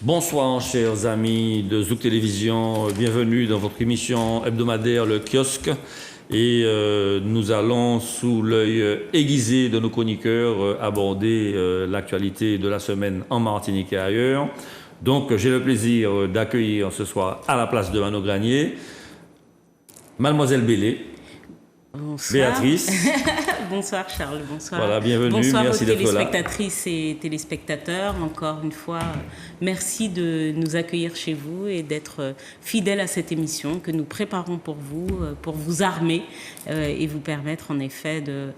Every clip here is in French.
Bonsoir chers amis de Zouk Télévision, bienvenue dans votre émission hebdomadaire Le Kiosque et nous allons sous l'œil aiguisé de nos chroniqueurs aborder l'actualité de la semaine en Martinique et ailleurs. Donc j'ai le plaisir d'accueillir ce soir à la place de Mano Granier, Mademoiselle Bélé. Bonsoir. Béatrice. Bonsoir Charles, bonsoir. Voilà, bienvenue, bonsoir merci aux d'être là. téléspectatrices et téléspectateurs. Encore une fois, merci de nous accueillir chez vous et d'être fidèles à cette émission que nous préparons pour vous armer et vous permettre en effet de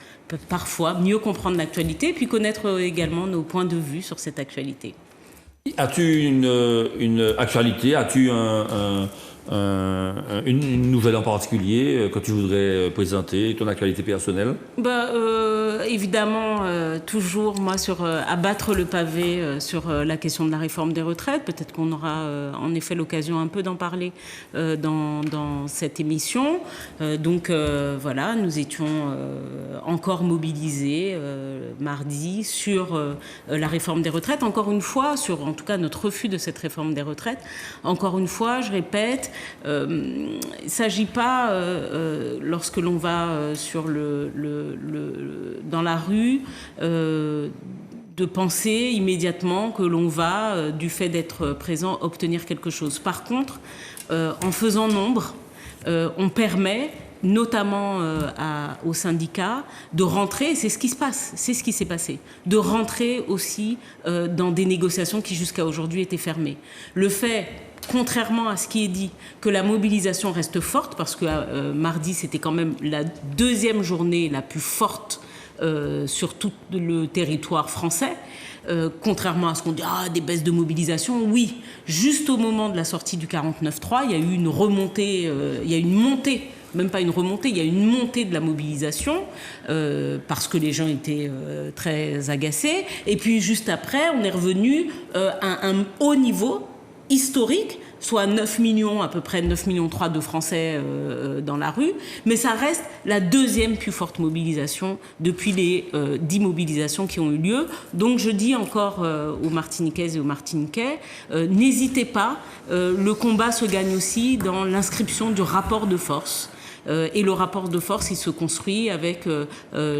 parfois mieux comprendre l'actualité et puis connaître également nos points de vue sur cette actualité. As-tu une actualité, as-tu une nouvelle en particulier que tu voudrais présenter, ton actualité personnelle? Évidemment, toujours moi sur abattre le pavé sur la question de la réforme des retraites. Peut-être qu'on aura en effet l'occasion un peu d'en parler dans cette émission. Voilà, nous étions encore mobilisés mardi sur la réforme des retraites. Encore une fois, sur en tout cas notre refus de cette réforme des retraites. Encore une fois, je répète, il ne s'agit pas, lorsque l'on va sur dans la rue, de penser immédiatement que l'on va, du fait d'être présent, obtenir quelque chose. Par contre, en faisant nombre, on permet notamment aux syndicats de rentrer, et c'est ce qui se passe, c'est ce qui s'est passé, de rentrer aussi dans des négociations qui jusqu'à aujourd'hui étaient fermées. Le fait, contrairement à ce qui est dit, que la mobilisation reste forte, parce que mardi c'était quand même la deuxième journée la plus forte sur tout le territoire français, contrairement à ce qu'on dit, des baisses de mobilisation, oui, juste au moment de la sortie du 49.3, il y a eu une remontée, il y a une montée, même pas une remontée, il y a une montée de la mobilisation parce que les gens étaient très agacés. Et puis juste après, on est revenu à un haut niveau historique, soit 9 millions, à peu près 9,3 millions de Français dans la rue, mais ça reste la deuxième plus forte mobilisation depuis les 10 mobilisations qui ont eu lieu. Donc je dis encore aux Martiniquaises et aux Martiniquais, n'hésitez pas, le combat se gagne aussi dans l'inscription du rapport de force. Et le rapport de force, il se construit avec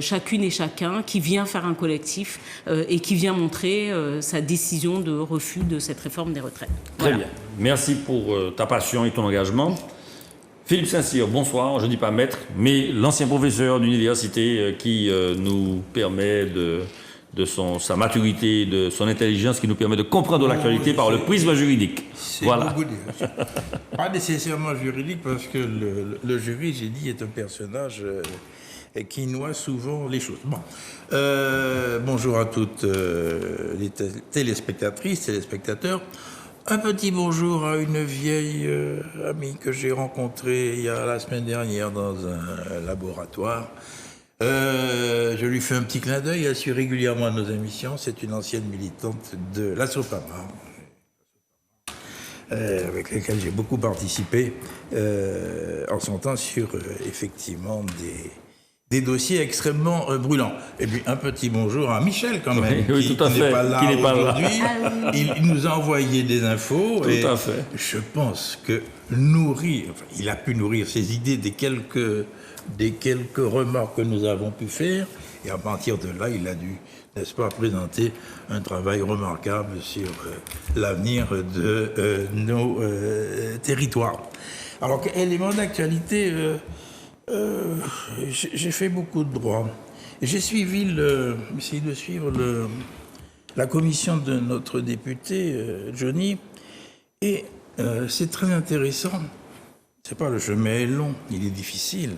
chacune et chacun qui vient faire un collectif et qui vient montrer sa décision de refus de cette réforme des retraites. Voilà. Très bien. Merci pour ta passion et ton engagement. Philippe Saint-Cyr, bonsoir. Je ne dis pas maître, mais l'ancien professeur d'université qui nous permet de sa maturité, de son intelligence, qui nous permet de comprendre l'actualité par le prisme juridique. C'est voilà. beaucoup dire. Pas nécessairement juridique, parce que le jury, j'ai dit, est un personnage qui noie souvent les choses. Bon. Bonjour à toutes les téléspectatrices, téléspectateurs. Un petit bonjour à une vieille amie que j'ai rencontrée la semaine dernière dans un laboratoire. Je lui fais un petit clin d'œil, elle suit régulièrement nos émissions. C'est une ancienne militante de la Sopama, avec laquelle j'ai beaucoup participé en son temps sur effectivement des dossiers extrêmement brûlants. Et puis un petit bonjour à Michel quand même, oui, tout à qui fait, n'est pas là aujourd'hui. Il nous a envoyé des infos. Tout à fait. Je pense que il a pu nourrir ses idées des quelques remarques que nous avons pu faire, et à partir de là, il a dû, n'est-ce pas, présenter un travail remarquable sur l'avenir de nos territoires. Alors, élément d'actualité, j'ai fait beaucoup de droit. J'ai essayé de suivre la commission de notre député, Johnny, et c'est très intéressant. C'est pas, le chemin est long, il est difficile.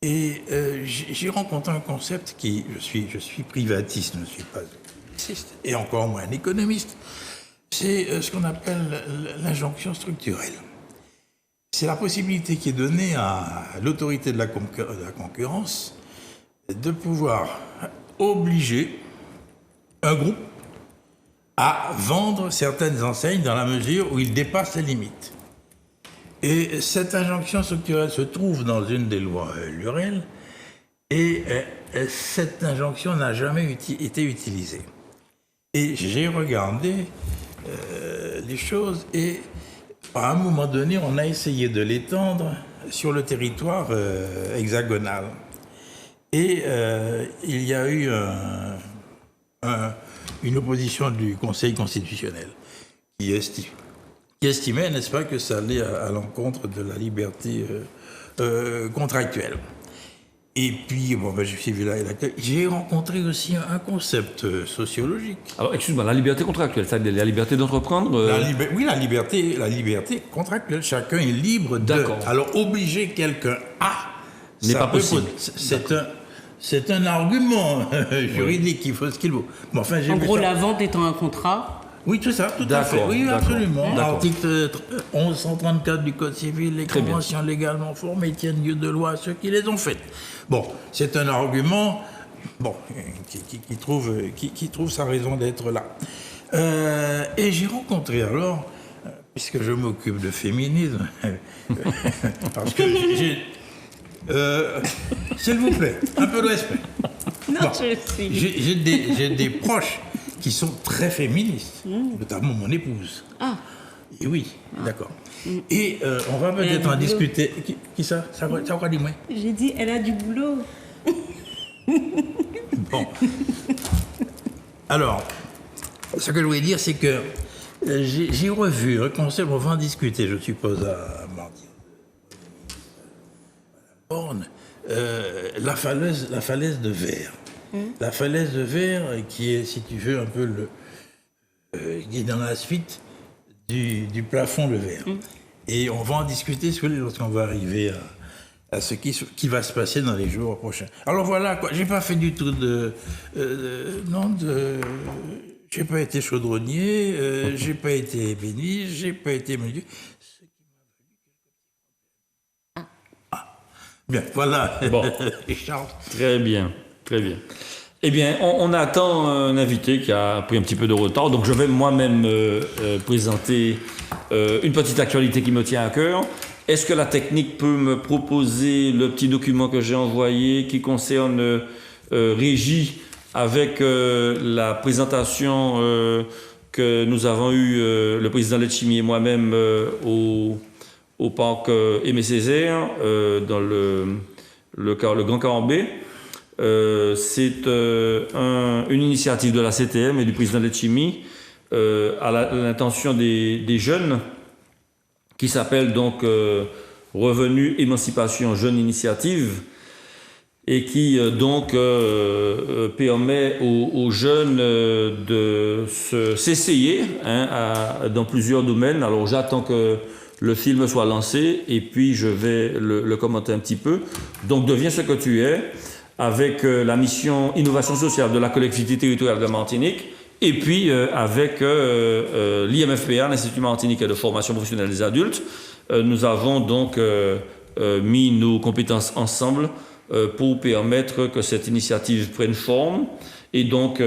Et j'ai rencontré un concept qui... Je suis privatiste, je ne suis pas économiste, et encore moins un économiste. C'est ce qu'on appelle l'injonction structurelle. C'est la possibilité qui est donnée à l'autorité de la concurrence de pouvoir obliger un groupe à vendre certaines enseignes dans la mesure où il dépasse les limites. Et cette injonction structurelle se trouve dans une des lois Lurel, et cette injonction n'a jamais été utilisée. Et j'ai regardé les choses. Et à un moment donné, on a essayé de l'étendre sur le territoire hexagonal. Et il y a eu une opposition du Conseil constitutionnel qui estimait, n'est-ce pas, que ça allait à l'encontre de la liberté contractuelle. Et puis, bon, ben, je suis vu là et là. J'ai rencontré aussi un concept sociologique. Alors, excuse-moi, la liberté contractuelle, c'est-à-dire la liberté d'entreprendre Oui, la liberté contractuelle. Chacun est libre de... D'accord. Alors, obliger quelqu'un à... N'est pas possible. C'est un argument juridique, il faut ce qu'il vaut. Bon, enfin, En gros, la vente étant un contrat. Oui, tout ça, tout à fait. Oui, d'accord, absolument. d'accord. Article 1134 du Code civil, les conventions légalement formées tiennent lieu de loi à ceux qui les ont faites. Bon, c'est un argument qui trouve sa raison d'être là. Et j'ai rencontré alors, puisque je m'occupe de féminisme, parce que s'il vous plaît, un peu de respect. Non, Bon, je suis. j'ai des proches qui sont très féministes, notamment mon épouse. Ah. Et oui, d'accord. Et on va peut-être en discuter. Qui ça? Ça va, dis-moi. J'ai dit, elle a du boulot. Bon. Alors, ce que je voulais dire, c'est que j'ai revu un concept, on va en discuter, je suppose, à mardi. Borne, la falaise de verre. La falaise de verre qui est, si tu veux, un peu qui est dans la suite du plafond de verre. Et on va en discuter lorsqu'on va arriver à ce qui va se passer dans les jours prochains. Alors voilà, quoi. J'ai pas fait du tout j'ai pas été chaudronnier, j'ai pas été ébéniste, j'ai pas été menuisier. Bien, voilà. Bon. Charles. Très bien, très bien. Eh bien, on attend un invité qui a pris un petit peu de retard, donc je vais moi-même présenter une petite actualité qui me tient à cœur. Est-ce que la technique peut me proposer le petit document que j'ai envoyé qui concerne Régie avec la présentation que nous avons eue, le président Letchimy et moi-même, au parc Aimé Césaire, dans le Grand Carambé. C'est une initiative de la CTM et du président Letchimy à l'intention des jeunes qui s'appelle donc Revenu Émancipation Jeune Initiative et qui donc permet aux jeunes de s'essayer dans plusieurs domaines. Alors j'attends que le film soit lancé et puis je vais le commenter un petit peu. Donc deviens ce que tu es, avec la mission Innovation sociale de la collectivité territoriale de Martinique et puis avec l'IMFPA, l'Institut martiniquais de formation professionnelle des adultes. Nous avons donc mis nos compétences ensemble pour permettre que cette initiative prenne forme. Et donc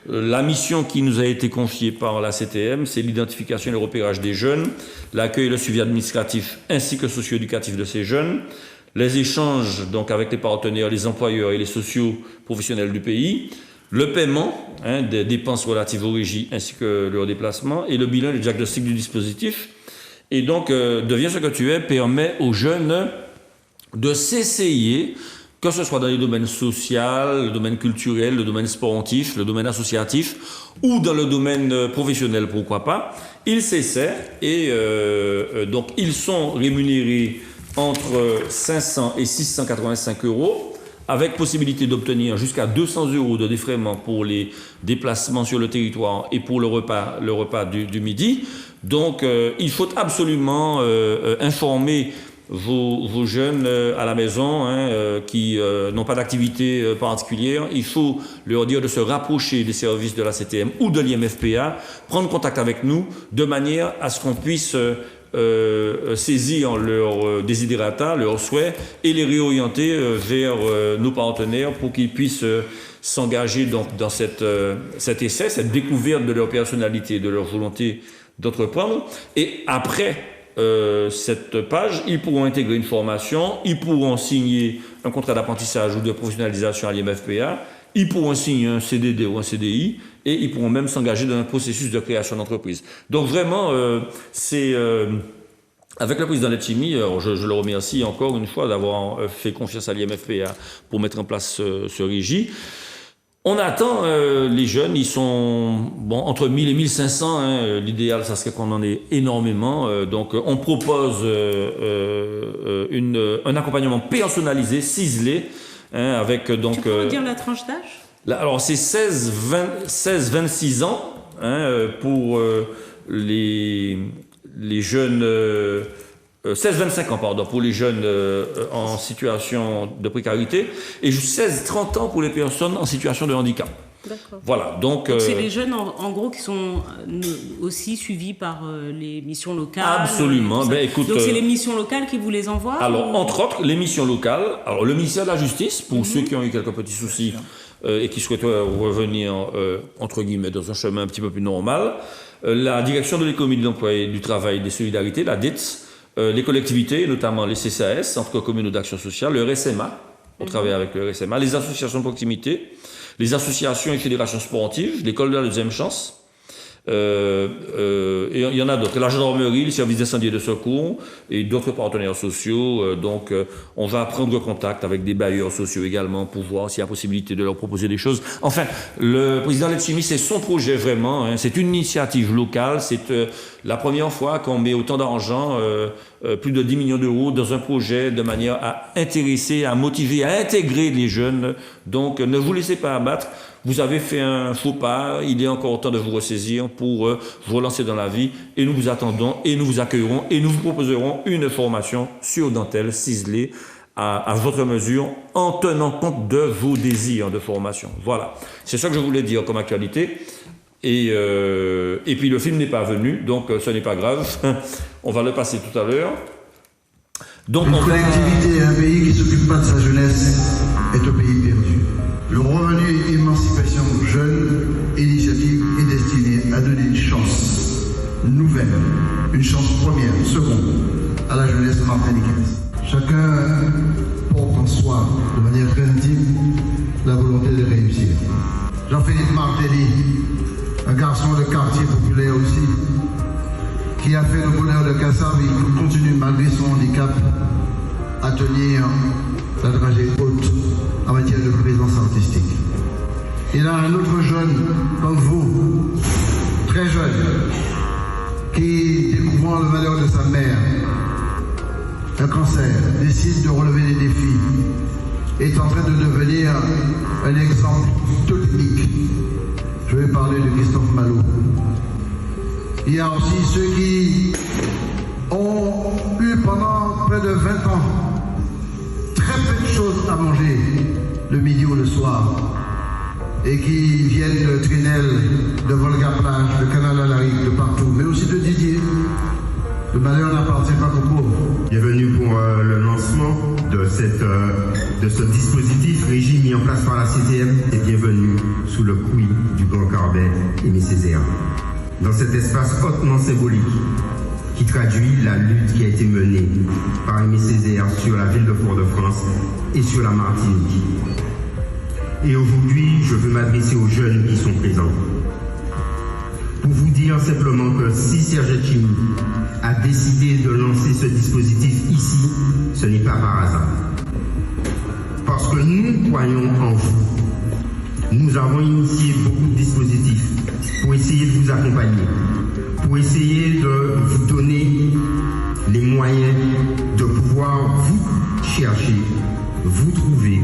la mission qui nous a été confiée par la CTM, c'est l'identification et le repérage des jeunes, l'accueil et le suivi administratif ainsi que socio-éducatif de ces jeunes, les échanges donc avec les partenaires, les employeurs et les socio-professionnels du pays, le paiement des dépenses relatives aux régies ainsi que leur déplacement et le bilan et le diagnostic du dispositif. Et donc, deviens ce que tu es permet aux jeunes de s'essayer, que ce soit dans les domaines sociaux, le domaine culturel, le domaine sportif, le domaine associatif ou dans le domaine professionnel, pourquoi pas. Ils s'essaient et donc ils sont rémunérés entre 500 et 685 euros, avec possibilité d'obtenir jusqu'à 200 euros de défraiement pour les déplacements sur le territoire et pour le repas du midi. Donc, il faut absolument informer vos jeunes à la maison qui n'ont pas d'activité particulière. Il faut leur dire de se rapprocher des services de la CTM ou de l'IMFPA, prendre contact avec nous de manière à ce qu'on puisse saisir leurs desiderata, leurs souhaits et les réorienter vers nos partenaires pour qu'ils puissent s'engager dans cet essai, cette découverte de leur personnalité, de leur volonté d'entreprendre. Et après cette page, ils pourront intégrer une formation, ils pourront signer un contrat d'apprentissage ou de professionnalisation à l'IMFPA ils pourront signer un CDD ou un CDI et ils pourront même s'engager dans un processus de création d'entreprise. Donc vraiment, c'est... avec le président Letchimy, je le remercie encore une fois d'avoir fait confiance à l'IMFPA pour mettre en place ce régie. On attend les jeunes, ils sont entre 1000 et 1500. Hein, l'idéal, ça serait qu'on en ait énormément. Donc, on propose un accompagnement personnalisé, ciselé, hein, avec donc. Tu peux dire la tranche d'âge? Alors, c'est 16-26 ans hein, pour les jeunes. 16-25 ans, pardon, pour les jeunes en situation de précarité et 16-30 ans pour les personnes en situation de handicap. D'accord. Voilà, donc c'est les jeunes, en gros, qui sont aussi suivis par les missions locales. Absolument. Ben, écoute, donc c'est les missions locales qui vous les envoient? Alors, entre autres, les missions locales. Alors, le ministère de la Justice, pour ceux qui ont eu quelques petits soucis et qui souhaitent revenir, entre guillemets, dans un chemin un petit peu plus normal. La direction de l'économie de l'emploi et du travail et des solidarités, la DITS, les collectivités, notamment les CCAS, Centres communaux d'action sociale, le RSMA, on travaille avec le RSMA, les associations de proximité, les associations et fédérations sportives, l'école de la deuxième chance, et il y en a d'autres, la gendarmerie, les services d'incendie et de secours et d'autres partenaires sociaux. Donc on va prendre contact avec des bailleurs sociaux également pour voir s'il y a possibilité de leur proposer des choses. Enfin, le président Letchimy, c'est son projet vraiment, hein, c'est une initiative locale, c'est la première fois qu'on met autant d'argent, plus de 10 millions d'euros dans un projet de manière à intéresser, à motiver, à intégrer les jeunes. Donc ne vous laissez pas abattre. Vous avez fait un faux pas, il est encore temps de vous ressaisir pour vous relancer dans la vie et nous vous attendons et nous vous accueillerons et nous vous proposerons une formation sur dentelle ciselée à votre mesure en tenant compte de vos désirs de formation. Voilà, c'est ça que je voulais dire comme actualité. Et puis le film n'est pas venu, donc ce n'est pas grave, on va le passer tout à l'heure. Donc, une collectivité et un pays qui ne s'occupe pas de sa jeunesse est un pays perdu. Le revenu émancipation jeune, initiative est destiné à donner une chance nouvelle, une chance première, seconde, à la jeunesse martiniquaise. Chacun porte en soi, de manière très intime, la volonté de réussir. Jean-Philippe Martelly, un garçon de quartier populaire aussi, qui a fait le bonheur de Kassav, il continue malgré son handicap à tenir la dragée haute en matière de présence artistique. Il a un autre jeune comme vous, très jeune, qui, découvrant le malheur de sa mère, un cancer, décide de relever les défis, est en train de devenir un exemple technique. Je vais parler de Christophe Malo. Il y a aussi ceux qui ont eu pendant près de 20 ans très peu de choses à manger le midi ou le soir et qui viennent de Trinel, de Volga-Plage, de Canal-Alaric, de partout, mais aussi de Didier. Le malheur n'appartient pas qu'aux pauvres. Bienvenue pour le lancement de ce dispositif régi mis en place par la CTM et bienvenue sous le couille du Grand Carbet Aimé Césaire. Dans cet espace hautement symbolique qui traduit la lutte qui a été menée par Aimé Césaire sur la ville de Fort-de-France et sur la Martinique. Et aujourd'hui, je veux m'adresser aux jeunes qui sont présents. Pour vous dire simplement que si Serge Letchimy a décidé de lancer ce dispositif ici, ce n'est pas par hasard. Parce que nous croyons en vous. Nous avons initié beaucoup de dispositifs pour essayer de vous accompagner, pour essayer de vous donner les moyens de pouvoir vous chercher, vous trouver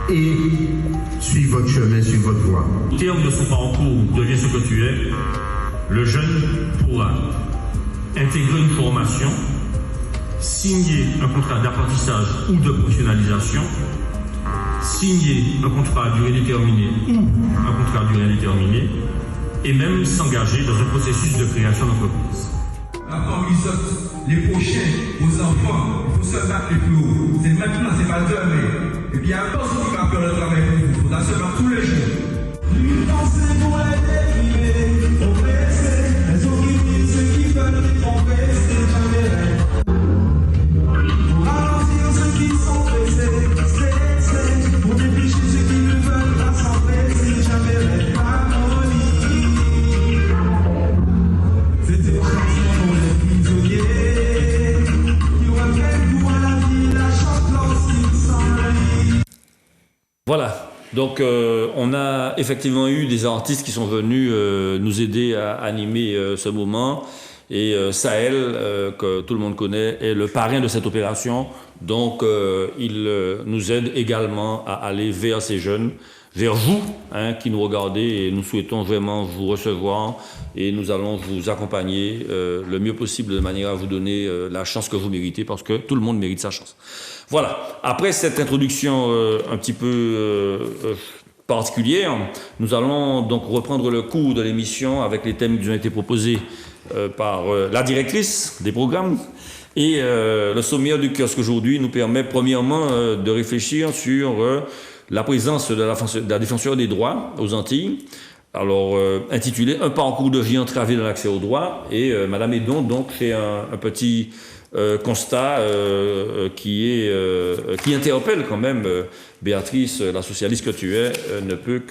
et suivre votre chemin, suivre votre voie. Au terme de son parcours, deviens ce que tu es, le jeune pourra intégrer une formation, signer un contrat d'apprentissage ou de professionnalisation, signer un contrat à durée déterminée ou un contrat à durée indéterminée, et même s'engager dans un processus de création d'entreprise. Maintenant, les prochains, aux enfants, il faut se battre les plus haut. C'est maintenant, c'est pas demain. Et puis, il y a un boss qui va faire le travail pour vous. Il faudra se battre tous les jours. Donc, on a effectivement eu des artistes qui sont venus nous aider à animer ce moment. Et Sahel, que tout le monde connaît, est le parrain de cette opération. Donc, il nous aide également à aller vers ces jeunes, vers vous, qui nous regardez. Et nous souhaitons vraiment vous recevoir. Et nous allons vous accompagner le mieux possible de manière à vous donner la chance que vous méritez, parce que tout le monde mérite sa chance. Voilà. Après cette introduction un petit peu particulière, nous allons donc reprendre le cours de l'émission avec les thèmes qui nous ont été proposés par la directrice des programmes. Et le sommaire du kiosque aujourd'hui nous permet premièrement de réfléchir sur la présence de la défenseure des droits aux Antilles, alors intitulé « Un parcours de vie entravé dans l'accès aux droits ». Et Madame Edon donc fait un petit constat qui interpelle quand même Béatrice, la socialiste que tu es, ne peut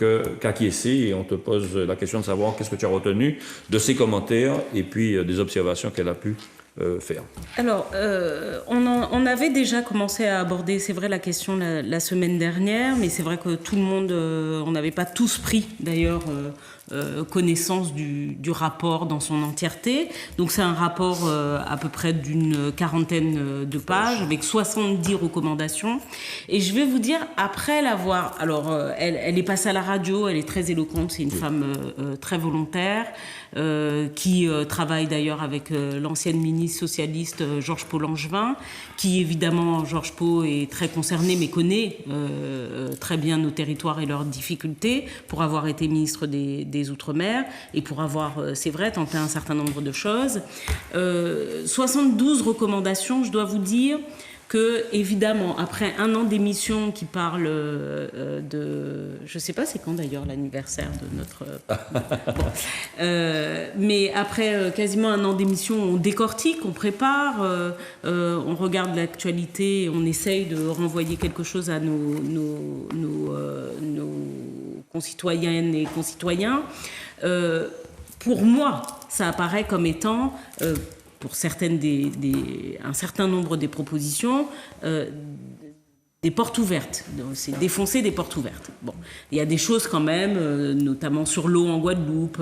qu'acquiescer, et on te pose la question de savoir qu'est-ce que tu as retenu de ses commentaires et puis des observations qu'elle a pu faire. Alors, on avait déjà commencé à aborder, c'est vrai, la question la semaine dernière, mais c'est vrai que tout le monde, on n'avait pas tous pris d'ailleurs connaissance du rapport dans son entièreté. Donc c'est un rapport à peu près d'une quarantaine de pages avec 70 recommandations. Et je vais vous dire, après l'avoir... Alors, elle est passée à la radio, elle est très éloquente, c'est une femme très volontaire, qui travaille d'ailleurs avec l'ancienne ministre socialiste Georges Pau Langevin, qui évidemment, Georges Pau est très concerné, mais connaît très bien nos territoires et leurs difficultés, pour avoir été ministre des Outre-mer et pour avoir, c'est vrai, tenté un certain nombre de choses. 72 recommandations, je dois vous dire que, évidemment, après un an d'émission qui parle de... Je ne sais pas c'est quand d'ailleurs l'anniversaire de notre... mais après quasiment un an d'émission, on décortique, on prépare, on regarde l'actualité, on essaye de renvoyer quelque chose à nos concitoyennes et concitoyens. Pour moi, ça apparaît comme étant... pour certaines un certain nombre des propositions, des portes ouvertes. C'est défoncer des portes ouvertes. Bon, il y a des choses quand même, notamment sur l'eau en Guadeloupe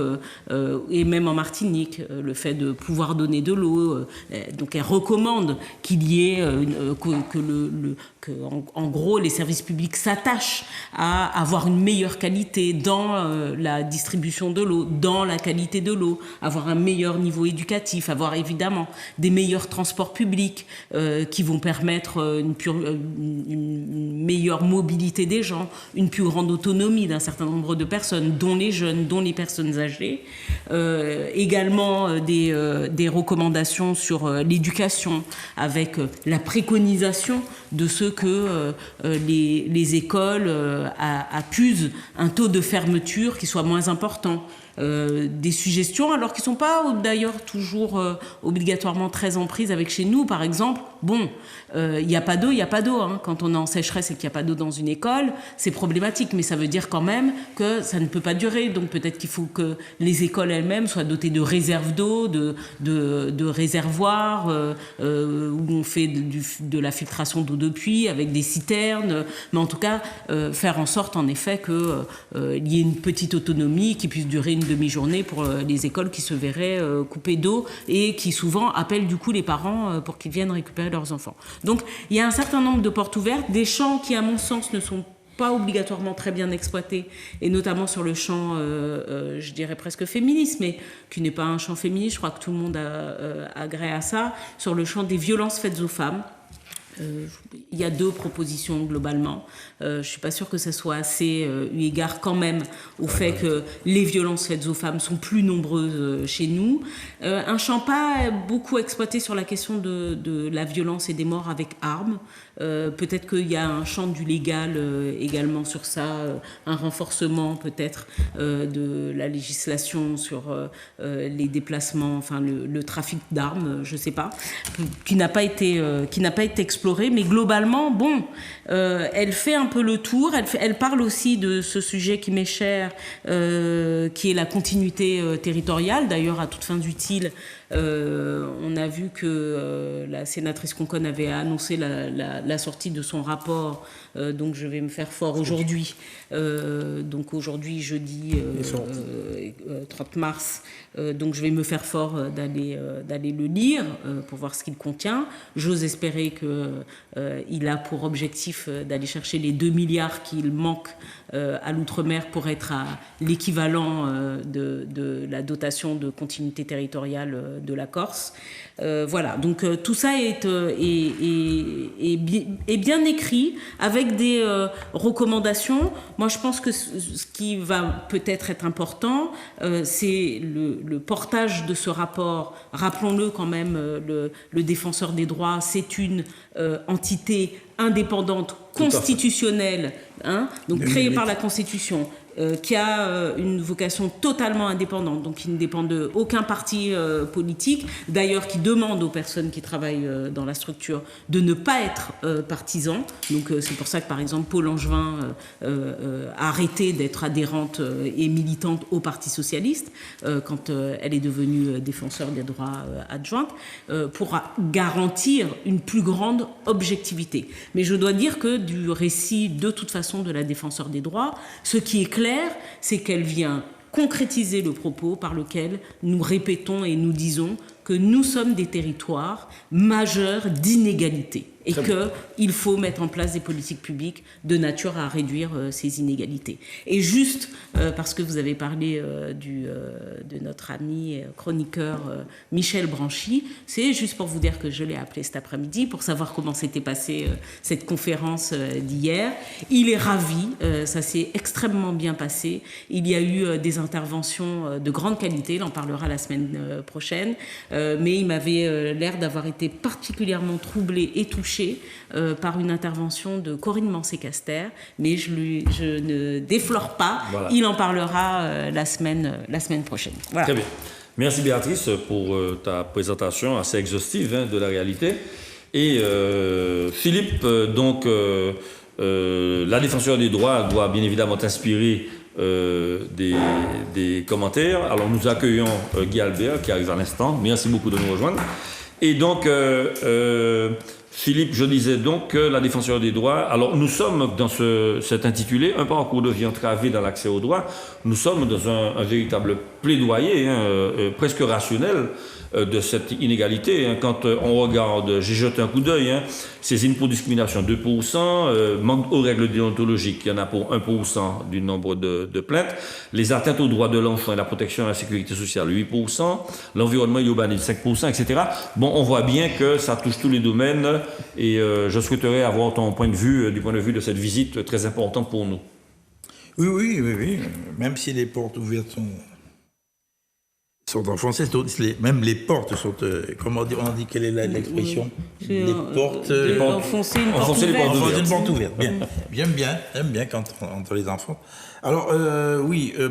et même en Martinique, le fait de pouvoir donner de l'eau. Donc elle recommande qu'il y ait en gros les services publics s'attachent à avoir une meilleure qualité dans la distribution de l'eau, dans la qualité de l'eau, avoir un meilleur niveau éducatif, avoir évidemment des meilleurs transports publics qui vont permettre une meilleure mobilité des gens, une plus grande autonomie d'un certain nombre de personnes, dont les jeunes, dont les personnes âgées. Également des recommandations sur l'éducation, avec la préconisation de ce que les écoles accusent un taux de fermeture qui soit moins important. Des suggestions, alors qu'ils ne sont pas d'ailleurs toujours obligatoirement très en prise avec chez nous. Par exemple, il n'y a pas d'eau, il n'y a pas d'eau. Quand on est en sécheresse et qu'il n'y a pas d'eau dans une école, c'est problématique, mais ça veut dire quand même que ça ne peut pas durer. Donc peut-être qu'il faut que les écoles elles-mêmes soient dotées de réserves d'eau, de réservoirs, où on fait de la filtration d'eau de pluie avec des citernes, mais en tout cas faire en sorte en effet qu'il y ait une petite autonomie qui puisse durer une demi-journée pour les écoles qui se verraient coupées d'eau et qui souvent appellent du coup les parents pour qu'ils viennent récupérer leurs enfants. Donc il y a un certain nombre de portes ouvertes, des champs qui à mon sens ne sont pas obligatoirement très bien exploités, et notamment sur le champ, je dirais presque féministe, mais qui n'est pas un champ féministe, je crois que tout le monde agrée à ça, sur le champ des violences faites aux femmes. Il y a 2 propositions globalement. Je ne suis pas sûre que ce soit assez eu égard quand même au fait que les violences faites aux femmes sont plus nombreuses chez nous. Un champ pas beaucoup exploité sur la question de la violence et des morts avec armes. Peut-être qu'il y a un champ du légal également sur ça, un renforcement peut-être de la législation sur les déplacements, enfin le trafic d'armes, je ne sais pas, qui n'a pas été exploité explorer. Mais globalement, bon, elle fait un peu le tour. Elle parle aussi de ce sujet qui m'est cher, qui est la continuité territoriale. D'ailleurs, à toute fin utile, on a vu que la sénatrice Conconne avait annoncé la sortie de son rapport. Donc je vais me faire fort aujourd'hui. Donc aujourd'hui, jeudi 30 mars. Donc je vais me faire fort d'aller le lire pour voir ce qu'il contient. J'ose espérer qu'il a pour objectif d'aller chercher les 2 milliards qu'il manque à l'outre-mer pour être à l'équivalent de la dotation de continuité territoriale de la Corse. Voilà, donc tout ça est bien écrit avec des recommandations. Moi, je pense que ce qui va peut-être être important, c'est le portage de ce rapport. Rappelons-le quand même, le défenseur des droits, c'est une entité indépendante, constitutionnelle, donc créée par la Constitution, qui a une vocation totalement indépendante, donc qui ne dépend d'aucun parti politique, d'ailleurs qui demande aux personnes qui travaillent dans la structure de ne pas être partisans. Donc c'est pour ça que par exemple Paul Angevin a arrêté d'être adhérente et militante au Parti socialiste quand elle est devenue défenseur des droits adjointe, pour garantir une plus grande objectivité. Mais je dois dire que du récit de toute façon de la défenseur des droits, ce qui est clair, c'est qu'elle vient concrétiser le propos par lequel nous répétons et nous disons que nous sommes des territoires majeurs d'inégalité et qu'il faut mettre en place des politiques publiques de nature à réduire ces inégalités. Et juste, parce que vous avez parlé de notre ami chroniqueur Michel Branchi, c'est juste pour vous dire que je l'ai appelé cet après-midi pour savoir comment s'était passée cette conférence d'hier. Il est ravi, ça s'est extrêmement bien passé. Il y a eu des interventions de grande qualité, il en parlera la semaine prochaine, mais il m'avait l'air d'avoir été particulièrement troublé et touché par une intervention de Corinne Mancé-Caster, mais je ne déflore pas, voilà. Il en parlera la semaine prochaine. Voilà. Très bien. Merci Béatrice pour ta présentation assez exhaustive de la réalité. Et Philippe, donc la défenseure des droits doit bien évidemment t'inspirer des commentaires. Alors nous accueillons Guy Albert qui arrive à l'instant. Merci beaucoup de nous rejoindre. Et donc Philippe, je disais donc que la défenseure des droits, alors nous sommes dans cet intitulé, un parcours de vie entravé dans l'accès aux droits, nous sommes dans un véritable plaidoyer, presque rationnel, de cette inégalité. Quand on regarde, j'ai jeté un coup d'œil, saisine pour discrimination 2%, manque aux règles déontologiques, il y en a pour 1% du nombre de plaintes, les atteintes aux droits de l'enfant et la protection et la sécurité sociale 8%, l'environnement et l'urbanisme 5%, etc. Bon, on voit bien que ça touche tous les domaines et je souhaiterais avoir ton point de vue, du point de vue de cette visite très importante pour nous. Oui. Même si les portes ouvertes sont enfoncées, même les portes sont, comment dire, on dit, quelle est l'expression? Les portes... enfoncer une porte ouverte. Bien. J'aime bien quand entre les enfants. Alors,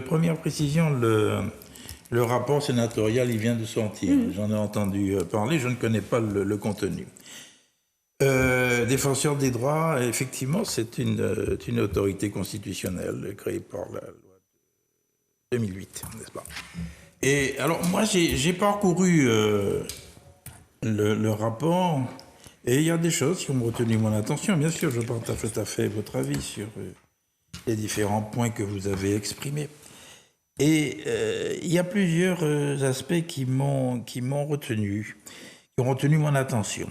première précision, le rapport sénatorial, il vient de sortir. J'en ai entendu parler, je ne connais pas le contenu. Défenseur des droits, effectivement, c'est une autorité constitutionnelle créée par la loi de 2008, n'est-ce pas? Et alors, moi, j'ai parcouru le rapport, et il y a des choses qui ont retenu mon attention. Bien sûr, je partage tout à fait votre avis sur les différents points que vous avez exprimés. Et il y a plusieurs aspects qui m'ont retenu, qui ont retenu mon attention.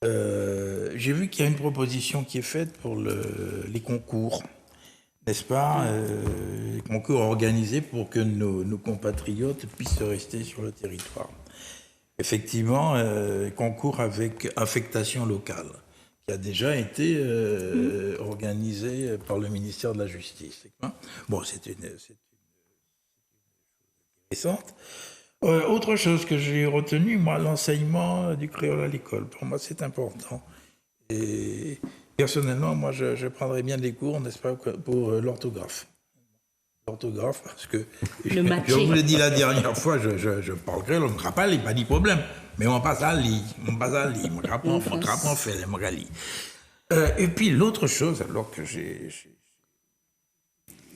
J'ai vu qu'il y a une proposition qui est faite pour les concours, n'est-ce pas, les concours organisés pour que nos compatriotes puissent rester sur le territoire. Effectivement, concours avec affectation locale, qui a déjà été organisé par le ministère de la Justice. Bon, c'est une chose intéressante. Autre chose que j'ai retenu, moi, l'enseignement du créole à l'école. Pour moi, c'est important. Et personnellement, moi, je prendrais bien des cours, n'est-ce pas, pour l'orthographe. L'orthographe, parce que, je vous l'ai dit la dernière fois, je parle créole, on ne me rappelle, il n'y a pas de problème. mais on passe à lire, on apprend faire les moralis. Et puis l'autre chose, alors que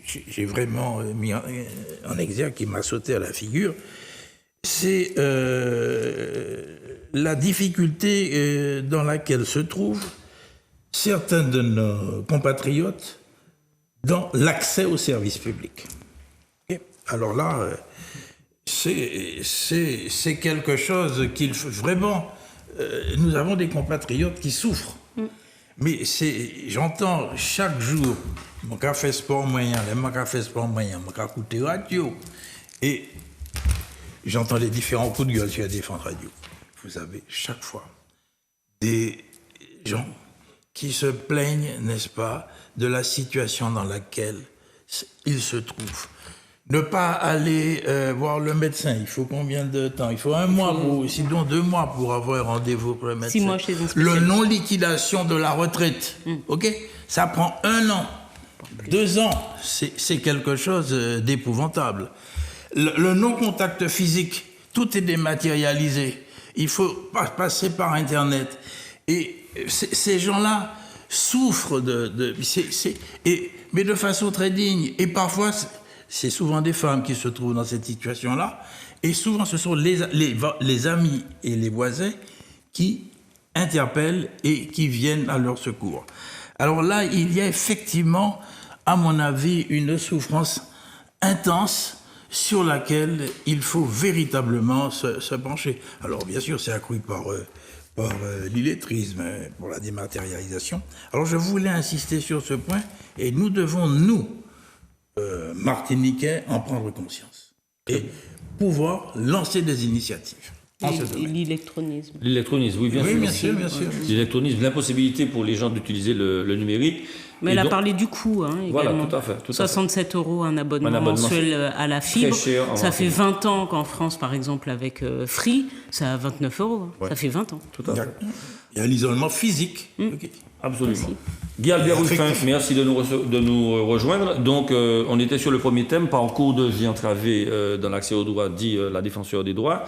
j'ai vraiment mis en exergue, qui m'a sauté à la figure, c'est la difficulté dans laquelle se trouvent certains de nos compatriotes dans l'accès aux services publics. Et alors là, c'est quelque chose qu'il faut vraiment... nous avons des compatriotes qui souffrent. Mais j'entends chaque jour, mon café sport moyen, mon café sport moyen, mon café écouter radio, et j'entends les différents coups de gueule sur la Défense Radio. Vous avez chaque fois des gens qui se plaignent, n'est-ce pas, de la situation dans laquelle ils se trouvent. Ne pas aller voir le médecin, il faut combien de temps? Il faut 1 mois, sinon 2 mois pour avoir un rendez-vous pour le médecin. 6 mois chez un spécialiste. Le non-liquidation de la retraite, ok? Ça prend 1 an, 2 ans, c'est quelque chose d'épouvantable. Le non-contact physique, tout est dématérialisé. Il faut passer par Internet. Et ces gens-là souffrent mais de façon très digne. Et parfois, c'est souvent des femmes qui se trouvent dans cette situation-là. Et souvent, ce sont les amis et les voisins qui interpellent et qui viennent à leur secours. Alors là, il y a effectivement, à mon avis, une souffrance intense sur laquelle il faut véritablement se pencher. Alors bien sûr, c'est accru par l'illettrisme, pour la dématérialisation. Alors je voulais insister sur ce point, et nous devons, nous, Martiniquais, en prendre conscience et pouvoir lancer des initiatives. Et l'électronisme. L'électronisme, oui, bien sûr. Bien sûr. L'électronisme, l'impossibilité pour les gens d'utiliser le numérique. Mais elle a parlé du coût, également. Voilà, tout à fait. 67 € un abonnement mensuel à la fibre. Ça fait 20 ans qu'en France, par exemple, avec Free, ça a 29 €. Ouais. Ça fait 20 ans. Tout à fait. Il y a l'isolement physique. Okay. Absolument. Guy Albert Ruffin, merci de nous rejoindre. Donc, on était sur le premier thème, parcours de vie entravé dans l'accès aux droits, dit la défenseur des droits.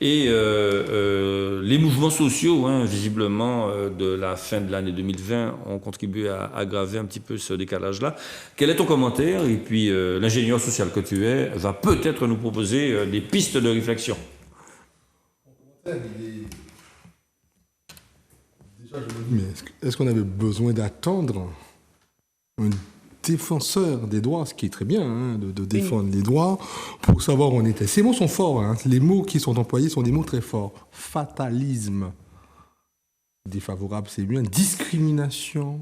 Et les mouvements sociaux, visiblement, de la fin de l'année 2020, ont contribué à aggraver un petit peu ce décalage-là. Quel est ton commentaire? Et puis, l'ingénieur social que tu es va peut-être nous proposer des pistes de réflexion. Mais est-ce qu'on avait besoin d'attendre un défenseur des droits, ce qui est très bien, de défendre les droits, pour savoir où on était? Ces mots sont forts, les mots qui sont employés sont des mots très forts. Fatalisme, défavorable, c'est bien. Discrimination,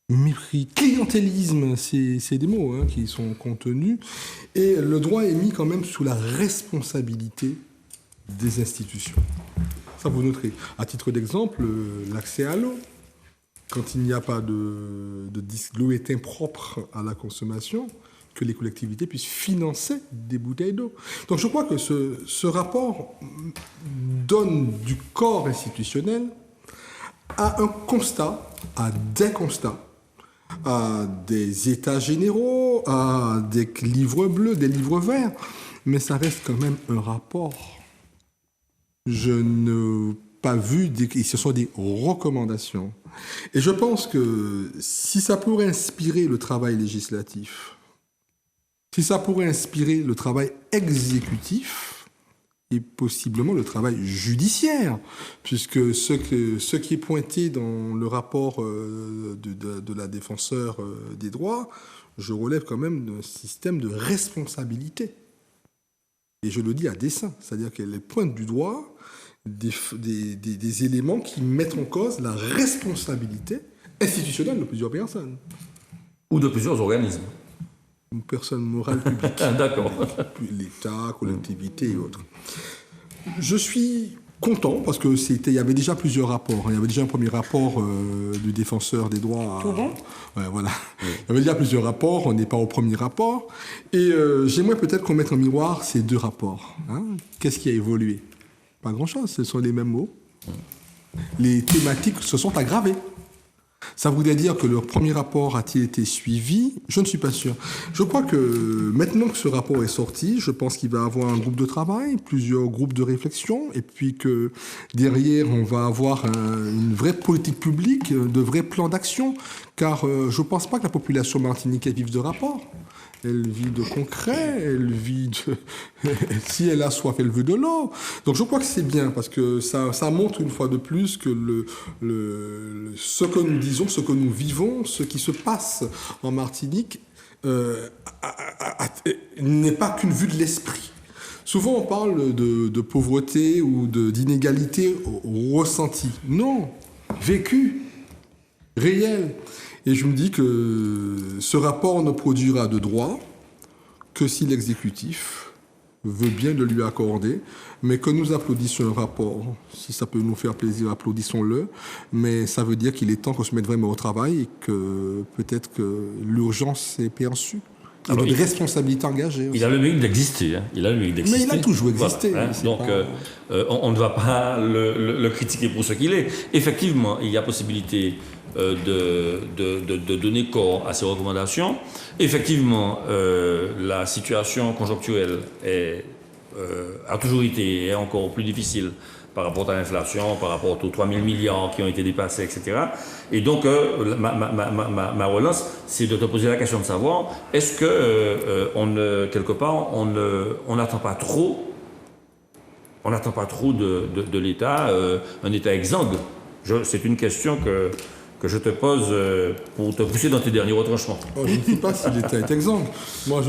mépris, clientélisme, c'est des mots qui sont contenus. Et le droit est mis quand même sous la responsabilité des institutions. Ça, vous noterez. À titre d'exemple, l'accès à l'eau. Quand il n'y a pas l'eau est impropre à la consommation, que les collectivités puissent financer des bouteilles d'eau. Donc je crois que ce rapport donne du corps institutionnel à un constat, à des constats, à des états généraux, à des livres bleus, des livres verts, mais ça reste quand même un rapport. Je n'ai pas vu, ce sont des recommandations. Et je pense que si ça pourrait inspirer le travail législatif, si ça pourrait inspirer le travail exécutif et possiblement le travail judiciaire, puisque ce qui est pointé dans le rapport de la défenseure des droits, je relève quand même d'un système de responsabilité. Et je le dis à dessein, c'est-à-dire qu'elle pointe du doigt des éléments qui mettent en cause la responsabilité institutionnelle de plusieurs personnes. Ou de plusieurs organismes. Une personne morale publique. D'accord. L'État, collectivité et autres. Je suis content parce que il y avait déjà plusieurs rapports. Il y avait déjà un premier rapport du défenseur des droits. Voilà. Oui. Il y avait déjà plusieurs rapports. On n'est pas au premier rapport. Et j'aimerais peut-être qu'on mette en miroir ces 2 rapports. Qu'est-ce qui a évolué? Pas grand-chose. Ce sont les mêmes mots. Les thématiques se sont aggravées. Ça voudrait dire que leur premier rapport a-t-il été suivi? Je ne suis pas sûr. Je crois que maintenant que ce rapport est sorti, je pense qu'il va y avoir un groupe de travail, plusieurs groupes de réflexion, et puis que derrière, on va avoir une vraie politique publique, de vrais plans d'action, car je ne pense pas que la population martiniquaise vive de rapports. Elle vit de concret, elle vit de... si elle a soif, elle veut de l'eau. Donc je crois que c'est bien, parce que ça montre une fois de plus que ce que nous disons, ce que nous vivons, ce qui se passe en Martinique n'est pas qu'une vue de l'esprit. Souvent on parle de pauvreté ou d'inégalité ressentie. Non, vécu, réel. Et je me dis que ce rapport ne produira de droit que si l'exécutif veut bien le lui accorder, mais que nous applaudissions un rapport. Si ça peut nous faire plaisir, applaudissons-le. Mais ça veut dire qu'il est temps qu'on se mette vraiment au travail et que peut-être que l'urgence est perçue. Il y a des responsabilités engagées aussi. Il a le mérite d'exister. Il a le mérite d'exister. Mais il a toujours existé. Voilà, hein. Donc, on ne va pas le critiquer pour ce qu'il est. Effectivement, il y a possibilité de donner corps à ces recommandations. Effectivement, la situation conjoncturelle a toujours été et est encore plus difficile par rapport à l'inflation, par rapport aux 3 000 milliards qui ont été dépassés, etc. Et donc, ma relance, c'est de te poser la question de savoir, est-ce que, quelque part, on n'attend pas trop de l'État, un État exsangue? C'est une question que je te pose pour te pousser dans tes derniers retranchements. Je ne sais pas si l'État est exsangue. Moi,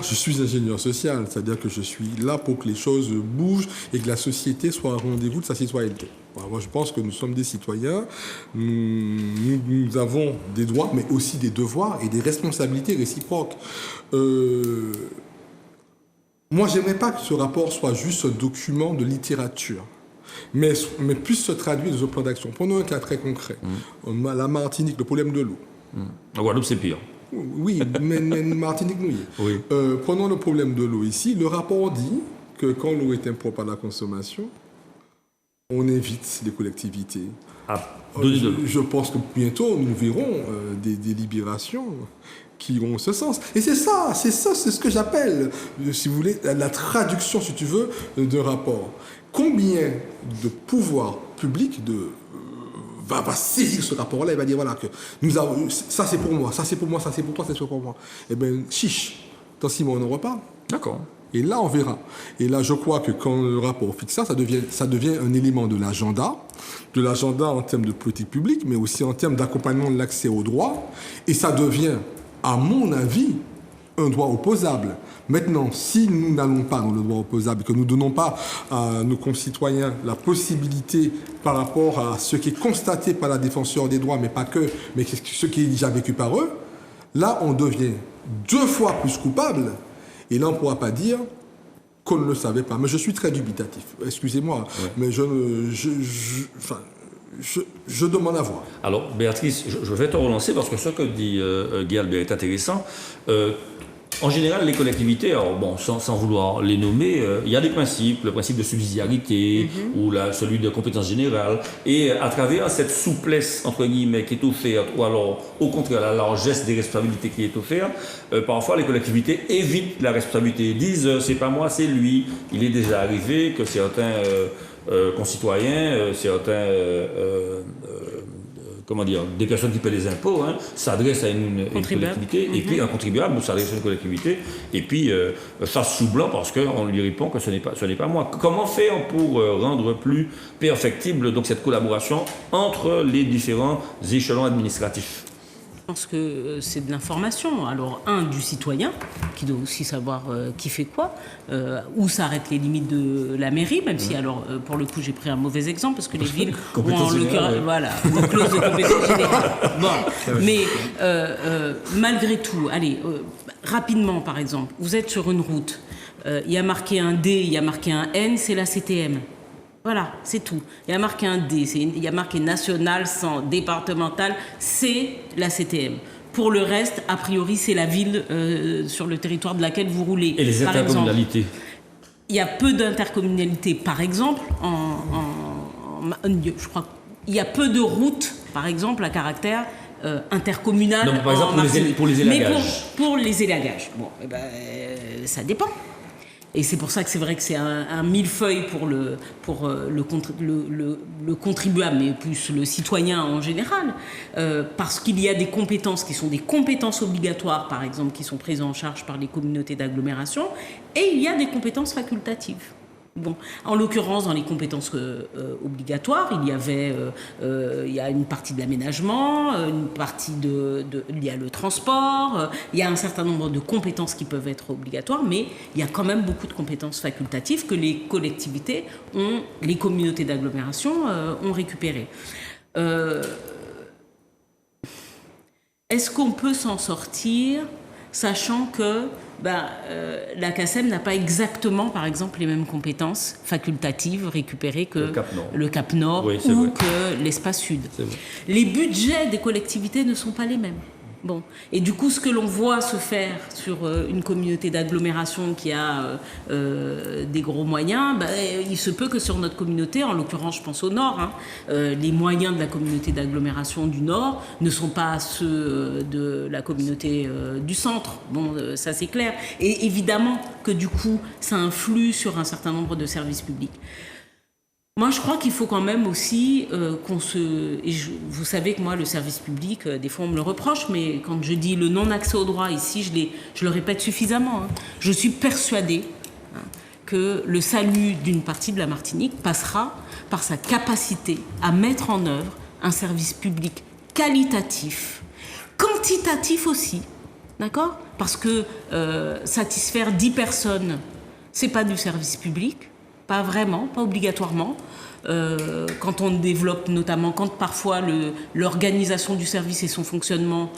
je suis ingénieur social, c'est-à-dire que je suis là pour que les choses bougent et que la société soit au rendez-vous de sa citoyenneté. Moi, je pense que nous sommes des citoyens, nous avons des droits, mais aussi des devoirs et des responsabilités réciproques. Moi, j'aimerais pas que ce rapport soit juste un document de littérature. Mais puisse se traduire dans un plan d'action. Prenons un cas très concret. La Martinique, le problème de l'eau. La Guadeloupe, c'est pire. Oui, mais Martinique, nous y est. Oui. Prenons le problème de l'eau ici. Le rapport dit que quand l'eau est impropre à la consommation, on évite les collectivités. Je pense que bientôt, nous verrons des délibérations qui ont ce sens. Et c'est ce que j'appelle, si vous voulez, la traduction, si tu veux, d'un rapport. Combien de pouvoir public va saisir ce rapport-là et va dire, voilà, que nous avons, ça c'est pour moi, ça c'est pour moi, ça c'est pour toi, ça c'est pour moi. Eh bien, chiche, dans 6 mois on en reparle. D'accord. Et là, on verra. Et là, je crois que quand le rapport fixe ça devient un élément de l'agenda en termes de politique publique, mais aussi en termes d'accompagnement de l'accès aux droits. Et ça devient, à mon avis, un droit opposable. Maintenant, si nous n'allons pas dans le droit opposable, que nous ne donnons pas à nos concitoyens la possibilité par rapport à ce qui est constaté par la défenseur des droits, mais pas que, mais ce qui est déjà vécu par eux, là, on devient 2 fois plus coupable. Et là, on ne pourra pas dire qu'on ne le savait pas. Mais je suis très dubitatif. Excusez-moi, mais je demande à voir. Alors, Béatrice, je vais te relancer parce que ce que dit Guy Albert est intéressant. En général, les collectivités, alors bon, sans vouloir les nommer, il y a des principes, le principe de subsidiarité ou celui de compétence générale. Et à travers cette souplesse, entre guillemets, qui est offerte, ou alors au contraire la largesse des responsabilités qui est offerte, parfois les collectivités évitent la responsabilité. Ils disent, c'est pas moi, c'est lui. Il est déjà arrivé que certains concitoyens, des personnes qui paient les impôts, s'adressent à une collectivité, et puis un contribuable s'adresse à une collectivité, et puis face sous blanc parce qu'on lui répond que ce n'est pas moi. Comment faire pour rendre plus perfectible donc cette collaboration entre les différents échelons administratifs? Je pense que c'est de l'information. Alors, du citoyen, qui doit aussi savoir qui fait quoi, où s'arrêtent les limites de la mairie, même si, alors, pour le coup, j'ai pris un mauvais exemple, parce que les villes ont en l'occurrence, voilà, une clause de compétence générale. Bon, mais malgré tout, allez, rapidement, par exemple, vous êtes sur une route, il y a marqué un D, il y a marqué un N, c'est la CTM. Voilà, c'est tout. Il y a marqué un D, il y a marqué national, sans départemental, c'est la CTM. Pour le reste, a priori, c'est la ville sur le territoire de laquelle vous roulez. Et les intercommunalités? Il y a peu d'intercommunalités. Par exemple, je crois il y a peu de routes, par exemple, à caractère intercommunal. Donc, par exemple, pour les élagages. Mais pour les élagages, bon, ça dépend. Et c'est pour ça que c'est vrai que c'est un millefeuille pour le contribuable, mais plus le citoyen en général, parce qu'il y a des compétences qui sont des compétences obligatoires, par exemple, qui sont prises en charge par les communautés d'agglomération, et il y a des compétences facultatives. Bon, en l'occurrence, dans les compétences obligatoires, il y a une partie de l'aménagement, une partie il y a le transport, il y a un certain nombre de compétences qui peuvent être obligatoires, mais il y a quand même beaucoup de compétences facultatives que les collectivités les communautés d'agglomération ont récupérées. Est-ce qu'on peut s'en sortir, sachant que la CACEM n'a pas exactement, par exemple, les mêmes compétences facultatives récupérées que le Cap Nord oui, ou que l'Espace Sud. Les budgets des collectivités ne sont pas les mêmes. Bon. Et du coup, ce que l'on voit se faire sur une communauté d'agglomération qui a des gros moyens, il se peut que sur notre communauté, en l'occurrence je pense au Nord, les moyens de la communauté d'agglomération du Nord ne sont pas ceux de la communauté du Centre. Bon, ça c'est clair. Et évidemment que du coup, ça influe sur un certain nombre de services publics. Moi, je crois qu'il faut quand même aussi vous savez que moi, le service public, des fois on me le reproche, mais quand je dis le non-accès au droit ici, je le répète suffisamment. Je suis persuadée que le salut d'une partie de la Martinique passera par sa capacité à mettre en œuvre un service public qualitatif, quantitatif aussi, d'accord ? Parce que satisfaire 10 personnes, c'est pas du service public. Pas vraiment, pas obligatoirement. Quand on développe, notamment quand parfois l'organisation du service et son fonctionnement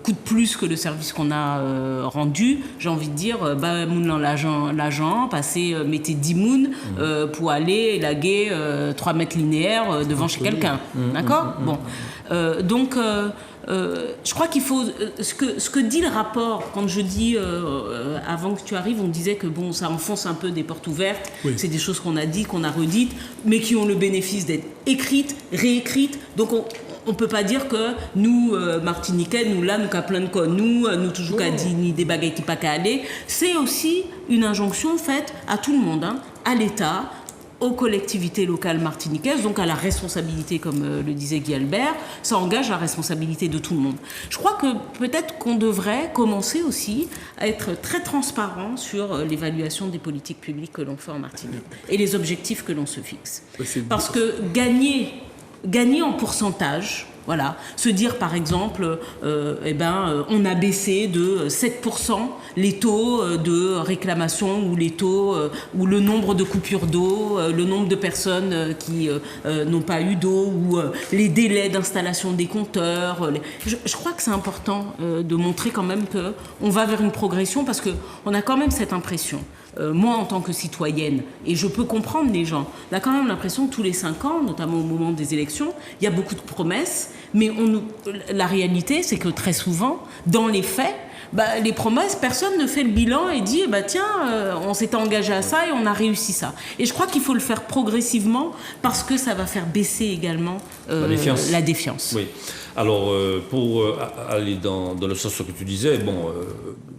coûtent plus que le service qu'on a rendu, j'ai envie de dire, moun l'agent, passer, mettez 10 moun pour aller élaguer 3 mètres linéaires devant chez quelqu'un. D'accord ? Bon. Donc, je crois qu'il faut... Ce que dit le rapport, quand je dis, avant que tu arrives, on disait que bon, ça enfonce un peu des portes ouvertes, oui. C'est des choses qu'on a dit, qu'on a redites, mais qui ont le bénéfice d'être écrites, réécrites. Donc on peut pas dire que nous, Martiniquais, nous là, nous qu'à plein de cas, nous toujours qu'à dire ni des bagailles qui pas qu'à aller. C'est aussi une injonction faite à tout le monde, à l'État, aux collectivités locales martiniquaises, donc à la responsabilité, comme le disait Guy Albert, ça engage la responsabilité de tout le monde. Je crois que peut-être qu'on devrait commencer aussi à être très transparent sur l'évaluation des politiques publiques que l'on fait en Martinique et les objectifs que l'on se fixe. Parce que gagner en pourcentage, voilà, se dire par exemple, on a baissé de 7% les taux de réclamation ou les taux ou le nombre de coupures d'eau, le nombre de personnes qui n'ont pas eu d'eau ou les délais d'installation des compteurs. Je crois que c'est important de montrer quand même qu'on va vers une progression parce qu'on a quand même cette impression. Moi, en tant que citoyenne, et je peux comprendre les gens, on a quand même l'impression que tous les 5 ans, notamment au moment des élections, il y a beaucoup de promesses, mais la réalité, c'est que très souvent, dans les faits, les promesses, personne ne fait le bilan et dit on s'était engagé à ça et on a réussi ça. Et je crois qu'il faut le faire progressivement parce que ça va faire baisser également la défiance. Oui. Alors, pour aller dans le sens que tu disais,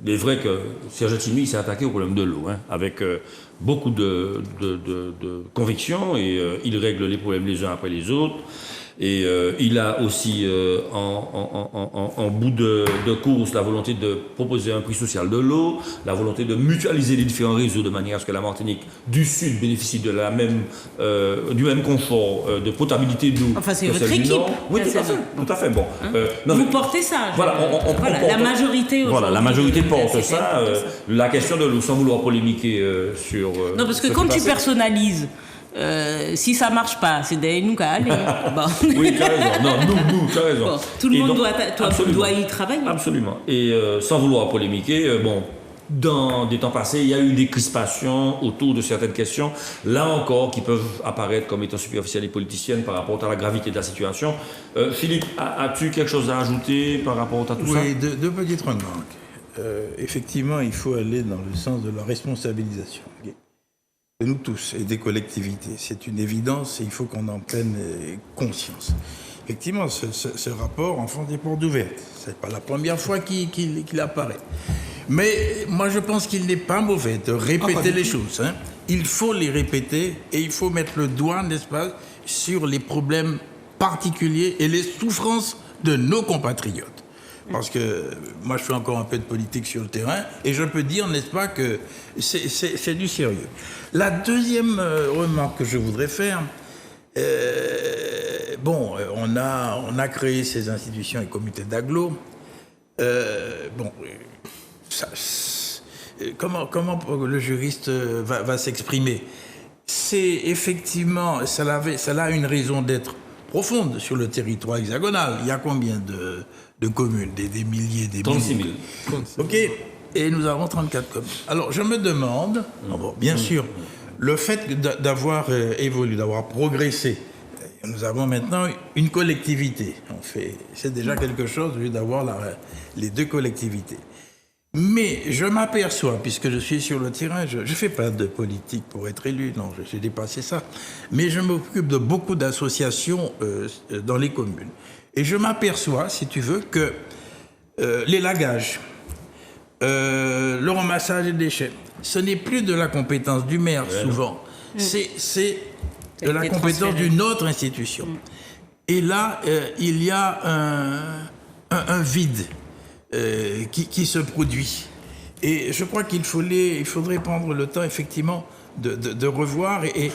il est vrai que Serge Letchimy s'est attaqué au problème de l'eau, avec beaucoup de conviction, et il règle les problèmes les uns après les autres. Et il a aussi, en bout de course, la volonté de proposer un prix social de l'eau, la volonté de mutualiser les différents réseaux de manière à ce que la Martinique du Sud bénéficie de du même confort de potabilité d'eau. Enfin, c'est votre équipe. Oui, tout à fait. Bon. Vous portez ça. Voilà, la majorité. Voilà, la majorité porte ça. La question de l'eau, sans vouloir polémiquer sur. Non, parce que quand tu personnalises. Si ça marche pas, c'est d'ailleurs nous qu'à aller. Oui, tu as raison. Non, nous, tu as raison. Bon, tout le monde doit y travailler. Absolument. Et sans vouloir polémiquer, dans des temps passés, il y a eu des crispations autour de certaines questions, là encore, qui peuvent apparaître comme étant superficielles et politiciennes par rapport à la gravité de la situation. Philippe, as-tu quelque chose à ajouter par rapport à tout ça ? Oui, deux petites remarques. Effectivement, il faut aller dans le sens de la responsabilisation. Okay. de nous tous et des collectivités. C'est une évidence et il faut qu'on en prenne conscience. Effectivement, ce rapport enfant des portes ouvertes. Ce n'est pas la première fois qu'il apparaît. Mais moi, je pense qu'il n'est pas mauvais de répéter les choses. Hein. Il faut les répéter et il faut mettre le doigt, n'est-ce pas, sur les problèmes particuliers et les souffrances de nos compatriotes. Parce que moi, je fais encore un peu de politique sur le terrain et je peux dire, n'est-ce pas, que c'est du sérieux. La deuxième remarque que je voudrais faire, on a créé ces institutions et comités d'agglo. Comment le juriste va s'exprimer? C'est effectivement, ça a une raison d'être profonde sur le territoire hexagonal. Il y a combien de communes? Des milliers, des 36 000. OK. Et nous avons 34 communes. Alors, je me demande, bien sûr, le fait d'avoir évolué, d'avoir progressé, nous avons maintenant une collectivité. C'est déjà quelque chose au lieu d'avoir les deux collectivités. Mais je m'aperçois, puisque je suis sur le terrain, je ne fais pas de politique pour être élu, non, j'ai dépassé ça. Mais je m'occupe de beaucoup d'associations dans les communes. Et je m'aperçois, si tu veux, que l'élagage, le ramassage des déchets, ce n'est plus de la compétence du maire, souvent. C'est de la compétence d'une autre institution. Et là, il y a un vide qui se produit. Et je crois qu'il faudrait prendre le temps, effectivement, de revoir et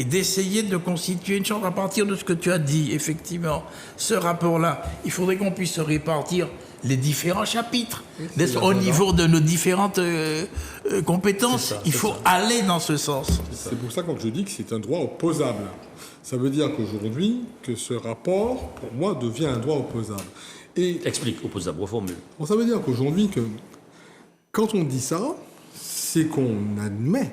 d'essayer de constituer une chambre à partir de ce que tu as dit, effectivement. Ce rapport-là, il faudrait qu'on puisse répartir les différents chapitres au niveau de nos différentes compétences. Il faut aller dans ce sens. C'est pour ça que je dis que c'est un droit opposable. Ça veut dire qu'aujourd'hui, que ce rapport, pour moi, devient un droit opposable. Et Explique, opposable, reformule. bon, ça veut dire qu'aujourd'hui, quand on dit ça, c'est qu'on admet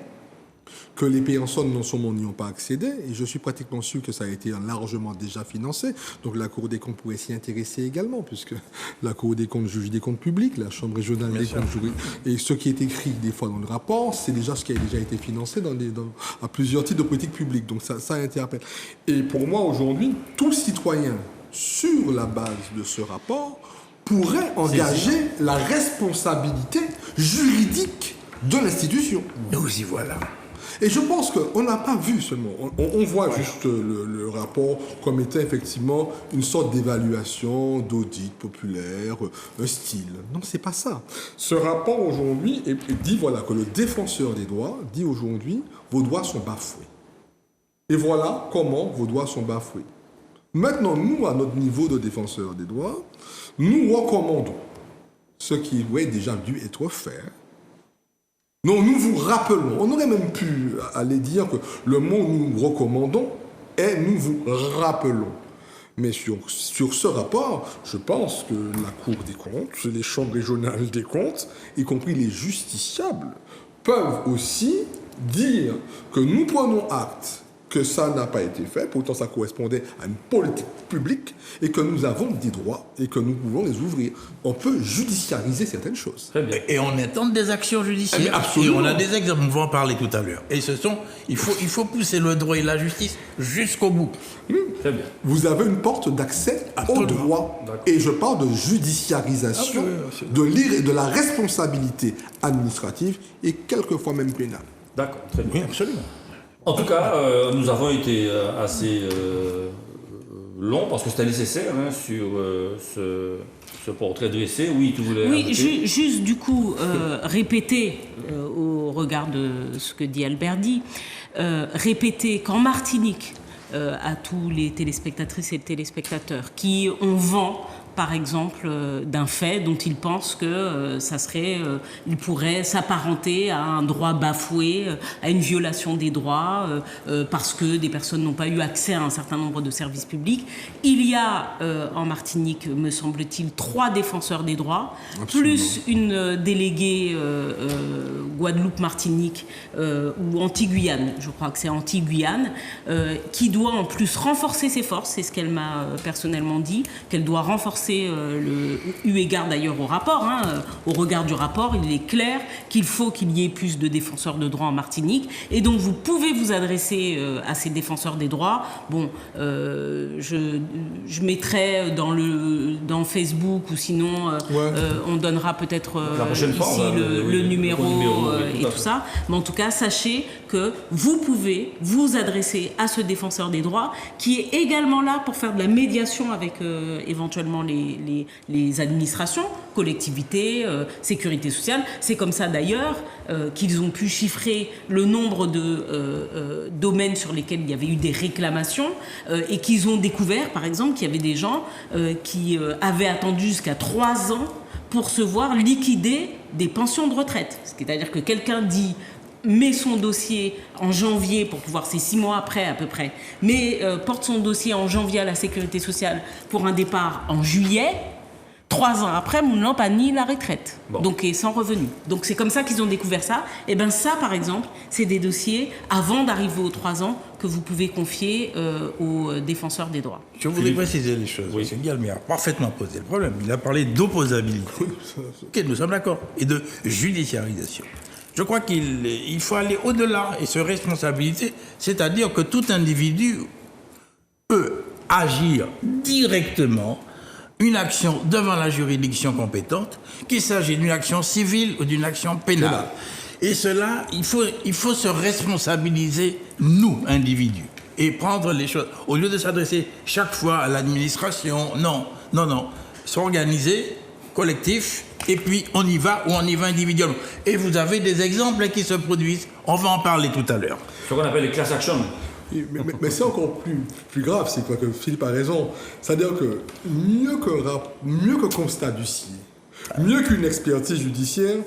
que les personnes non seulement n'y ont pas accédé, et je suis pratiquement sûr que ça a été largement déjà financé, donc la Cour des comptes pourrait s'y intéresser également, puisque la Cour des comptes juge des comptes publics, la Chambre régionale des comptes juge, et ce qui est écrit des fois dans le rapport, c'est déjà ce qui a déjà été financé à plusieurs titres de politique publique, donc ça interpelle. Et pour moi, aujourd'hui, tout citoyen, sur la base de ce rapport, pourrait engager la responsabilité juridique de l'institution. Nous y voilà. Et je pense qu'on n'a pas vu seulement, on voit juste le rapport comme étant effectivement une sorte d'évaluation, d'audit populaire, un style. Non, c'est pas ça. Ce rapport aujourd'hui dit voilà que le défenseur des droits dit aujourd'hui vos droits sont bafoués. Et voilà comment vos droits sont bafoués. Maintenant, nous, à notre niveau de défenseur des droits, nous recommandons ce qui aurait déjà dû être fait. Non, nous vous rappelons, on aurait même pu aller dire que le mot nous recommandons est nous vous rappelons. Mais sur ce rapport, je pense que la Cour des comptes, les chambres régionales des comptes, y compris les justiciables, peuvent aussi dire que nous prenons acte que ça n'a pas été fait, pourtant ça correspondait à une politique publique, et que nous avons des droits et que nous pouvons les ouvrir. On peut judiciariser certaines choses. Très bien. Et on attend des actions judiciaires. Mais absolument. Et on a des exemples, on va en parler tout à l'heure. Et il faut pousser le droit et la justice jusqu'au bout. Très bien. Vous avez une porte d'accès au droit. Et je parle de judiciarisation, de la responsabilité administrative et quelquefois même pénale. D'accord, très bien. Oui, absolument. En tout cas, nous avons été assez longs parce que c'était nécessaire sur ce portrait dressé. Oui, tu voulais... Oui, juste du coup, répéter au regard de ce que dit Alberdi, répéter qu'en Martinique, à tous les téléspectatrices et téléspectateurs qui ont vent, par exemple, d'un fait dont ils pensent que il pourrait s'apparenter à un droit bafoué, à une violation des droits, parce que des personnes n'ont pas eu accès à un certain nombre de services publics. Il y a en Martinique, me semble-t-il, 3 défenseurs des droits, plus une déléguée Guadeloupe-Martinique ou Antilles-Guyane, je crois que c'est Antilles-Guyane, qui doit en plus renforcer ses forces, c'est ce qu'elle m'a personnellement dit, qu'elle doit renforcer renforcer, eu égard d'ailleurs au rapport, au regard du rapport, il est clair qu'il faut qu'il y ait plus de défenseurs de droits en Martinique. Et donc vous pouvez vous adresser à ces défenseurs des droits. Bon, je mettrai dans Facebook, ou sinon on donnera peut-être ici le numéro et tout ça. Mais en tout cas, sachez que vous pouvez vous adresser à ce défenseur des droits qui est également là pour faire de la médiation avec éventuellement les administrations, collectivités, sécurité sociale. C'est comme ça d'ailleurs qu'ils ont pu chiffrer le nombre de domaines sur lesquels il y avait eu des réclamations et qu'ils ont découvert, par exemple, qu'il y avait des gens qui avaient attendu jusqu'à 3 ans pour se voir liquider des pensions de retraite. C'est-à-dire que quelqu'un met son dossier en janvier pour pouvoir, c'est 6 mois après à peu près, mais porte son dossier en janvier à la sécurité sociale pour un départ en juillet. 3 ans après, mon lampe a ni la retraite, donc est sans revenu. Donc c'est comme ça qu'ils ont découvert ça. Et bien ça, par exemple, c'est des dossiers, avant d'arriver aux 3 ans, que vous pouvez confier aux défenseurs des droits. Je voudrais préciser les choses. Oui. M. Guilherme a parfaitement posé le problème. Il a parlé d'opposabilité. Ok, nous sommes d'accord. Et de judiciarisation. Je crois qu'il faut aller au-delà et se responsabiliser, c'est-à-dire que tout individu peut agir directement une action devant la juridiction compétente, qu'il s'agisse d'une action civile ou d'une action pénale. Et cela, il faut se responsabiliser, nous, individus, et prendre les choses. Au lieu de s'adresser chaque fois à l'administration, non. S'organiser, collectif, et puis on y va ou on y va individuellement. Et vous avez des exemples qui se produisent. On va en parler tout à l'heure. Ce qu'on appelle les class actions. Mais c'est encore plus grave, c'est quoi que Philippe a raison. C'est-à-dire que mieux que constat d'huissier, mieux qu'une expertise judiciaire,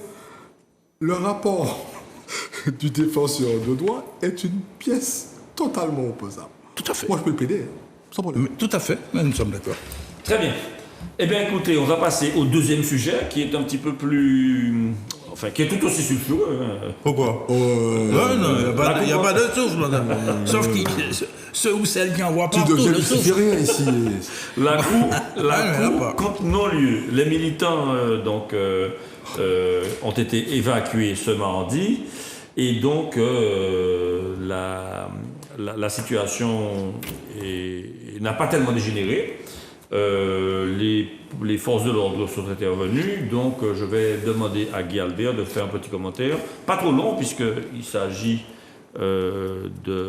le rapport du défenseur de droit est une pièce totalement opposable. Tout à fait. Moi, je peux le plaider, sans problème. Tout à fait, nous sommes d'accord. Très bien. Eh bien, écoutez, on va passer au deuxième sujet, qui est un petit peu plus... Enfin, qui est tout aussi sulfureux. Pourquoi il n'y a pas de souffle, madame. Sauf ceux ou celles qui envoient partout le souffle. Tu rien ici. La cour compte non-lieu. Les militants ont été évacués ce mardi. Et donc, la situation n'a pas tellement dégénéré. Les forces de l'ordre sont intervenues, donc je vais demander à Guy Albert de faire un petit commentaire, pas trop long puisqu'il s'agit de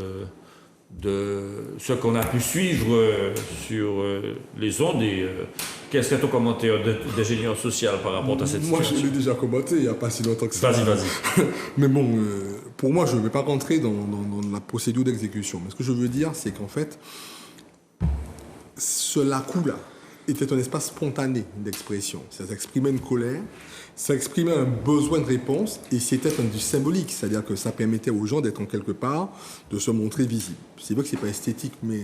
ce qu'on a pu suivre sur les ondes. Et qu'est-ce que ton commentaire d'ingénieur social par rapport à cette situation? Moi, je l'ai déjà commenté il n'y a pas si longtemps que ça. Vas-y. Mais bon, pour moi, je ne vais pas rentrer dans la procédure d'exécution. Mais ce que je veux dire, c'est qu'en fait, ce coup-là était un espace spontané d'expression. Ça exprimait une colère, ça exprimait un besoin de réponse, et c'était du symbolique, c'est-à-dire que ça permettait aux gens d'être en quelque part, de se montrer visibles. C'est vrai que c'est pas esthétique, mais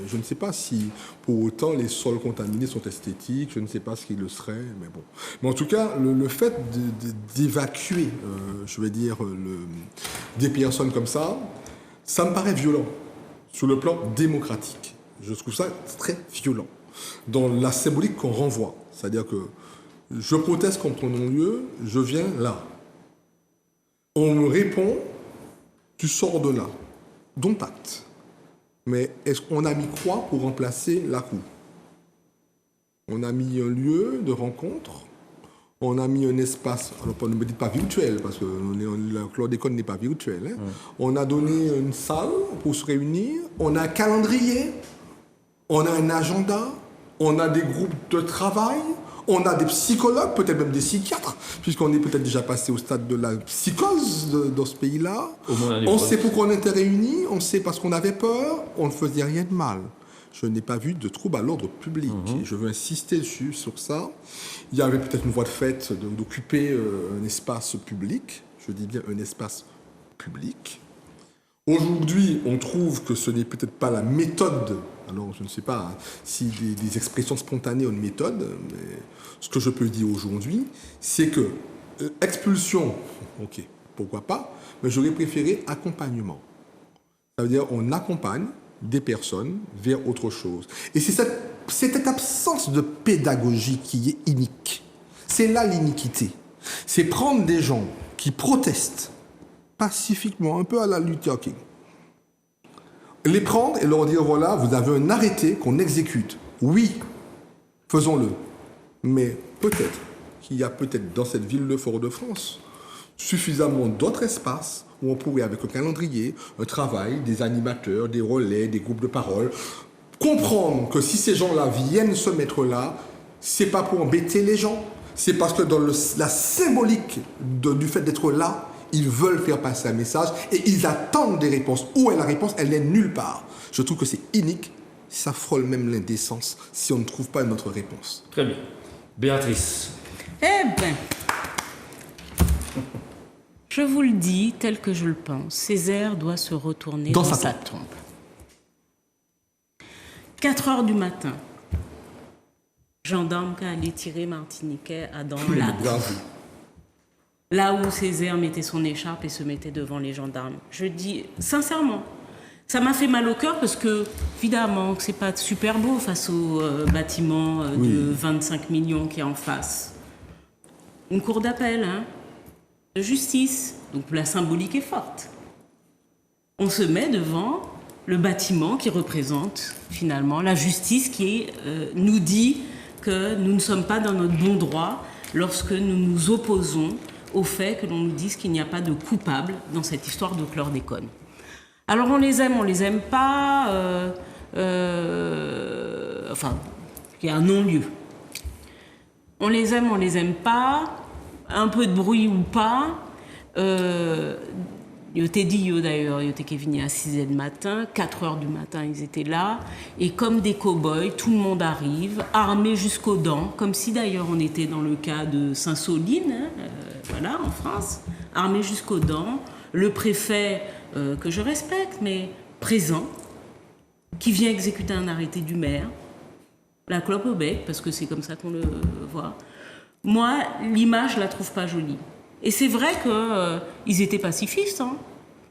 je ne sais pas si pour autant les sols contaminés sont esthétiques, je ne sais pas ce qu'ils le seraient, mais bon. Mais en tout cas, le fait d'évacuer, je vais dire, des personnes comme ça me paraît violent sur le plan démocratique. Je trouve ça très violent dans la symbolique qu'on renvoie. C'est-à-dire que je proteste contre ton non-lieu, je viens là. On me répond, tu sors de là. Dont acte. Mais est-ce qu'on a mis quoi pour remplacer la cour? On a mis un lieu de rencontre, on a mis un espace, alors ne me dites pas virtuel, parce que le chlordécone n'est pas virtuel. Hein. On a donné une salle pour se réunir, on a un calendrier, on a un agenda, on a des groupes de travail, on a des psychologues, peut-être même des psychiatres, puisqu'on est peut-être déjà passé au stade de la psychose dans ce pays-là. On sait pourquoi on était réunis, on sait parce qu'on avait peur, on ne faisait rien de mal. Je n'ai pas vu de trouble à l'ordre public. Et je veux insister sur ça. Il y avait peut-être une voie de fait d'occuper un espace public. Je dis bien un espace public. Aujourd'hui, on trouve que ce n'est peut-être pas la méthode. Alors, je ne sais pas si des expressions spontanées ont une méthode, mais ce que je peux dire aujourd'hui, c'est que expulsion, ok, pourquoi pas, mais j'aurais préféré accompagnement. Ça veut dire on accompagne des personnes vers autre chose. Et c'est cette cette absence de pédagogie qui est inique. C'est là l'iniquité. C'est prendre des gens qui protestent pacifiquement, un peu à la Luther King, les prendre et leur dire, voilà, vous avez un arrêté qu'on exécute. Oui, faisons-le. Mais peut-être qu'il y a peut-être dans cette ville de Fort-de-France suffisamment d'autres espaces où on pourrait, avec un calendrier, un travail, des animateurs, des relais, des groupes de parole, comprendre que si ces gens-là viennent se mettre là, c'est pas pour embêter les gens, c'est parce que dans la symbolique du fait d'être là, ils veulent faire passer un message et ils attendent des réponses. Où est la réponse? Elle n'est nulle part. Je trouve que c'est inique, ça frôle même l'indécence si on ne trouve pas une autre réponse. Très bien. Béatrice. Eh bien, je vous le dis tel que je le pense, Césaire doit se retourner dans sa tombe. 4 heures du matin, gendarme qui allait tirer Martiniquais à dans le lac. Là où Césaire mettait son écharpe et se mettait devant les gendarmes. Je dis sincèrement, ça m'a fait mal au cœur parce que, évidemment, c'est pas super beau face au bâtiment de 25 millions qui est en face. Une cour d'appel, hein, de justice. Donc la symbolique est forte. On se met devant le bâtiment qui représente finalement la justice qui nous dit que nous ne sommes pas dans notre bon droit lorsque nous nous opposons au fait que l'on nous dise qu'il n'y a pas de coupable dans cette histoire de chlordécone. Alors on les aime pas, enfin, il y a un non-lieu. On les aime pas, un peu de bruit ou pas. Yo t'ai dit d'ailleurs, yo t'ai venu à 6h du matin, 4h du matin ils étaient là, et comme des cow-boys, tout le monde arrive, armés jusqu'aux dents, comme si d'ailleurs on était dans le cas de Saint-Soline, hein, voilà, en France, armés jusqu'aux dents, le préfet, que je respecte, mais présent, qui vient exécuter un arrêté du maire, la clope au bec, parce que c'est comme ça qu'on le voit. Moi, l'image, je la trouve pas jolie. Et c'est vrai qu'ils étaient pacifistes. Hein.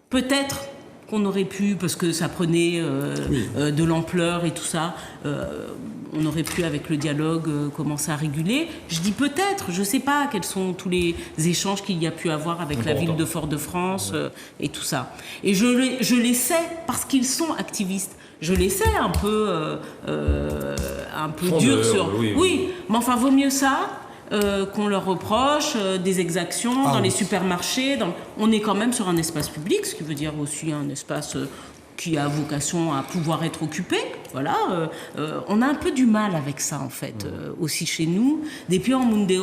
Peut-être qu'on aurait pu, parce que ça prenait de l'ampleur et tout ça, on aurait pu, avec le dialogue, commencer à réguler. Je dis peut-être, je ne sais pas quels sont tous les échanges qu'il y a pu avoir avec la ville de Fort-de-France et tout ça. Et je les sais parce qu'ils sont activistes. Je les sais un peu durs sur... Oui, mais enfin, vaut mieux ça... qu'on leur reproche des exactions dans les supermarchés. On est quand même sur un espace public, ce qui veut dire aussi un espace qui a vocation à pouvoir être occupé. Voilà, on a un peu du mal avec ça, en fait, aussi chez nous. Depuis, on nous dit,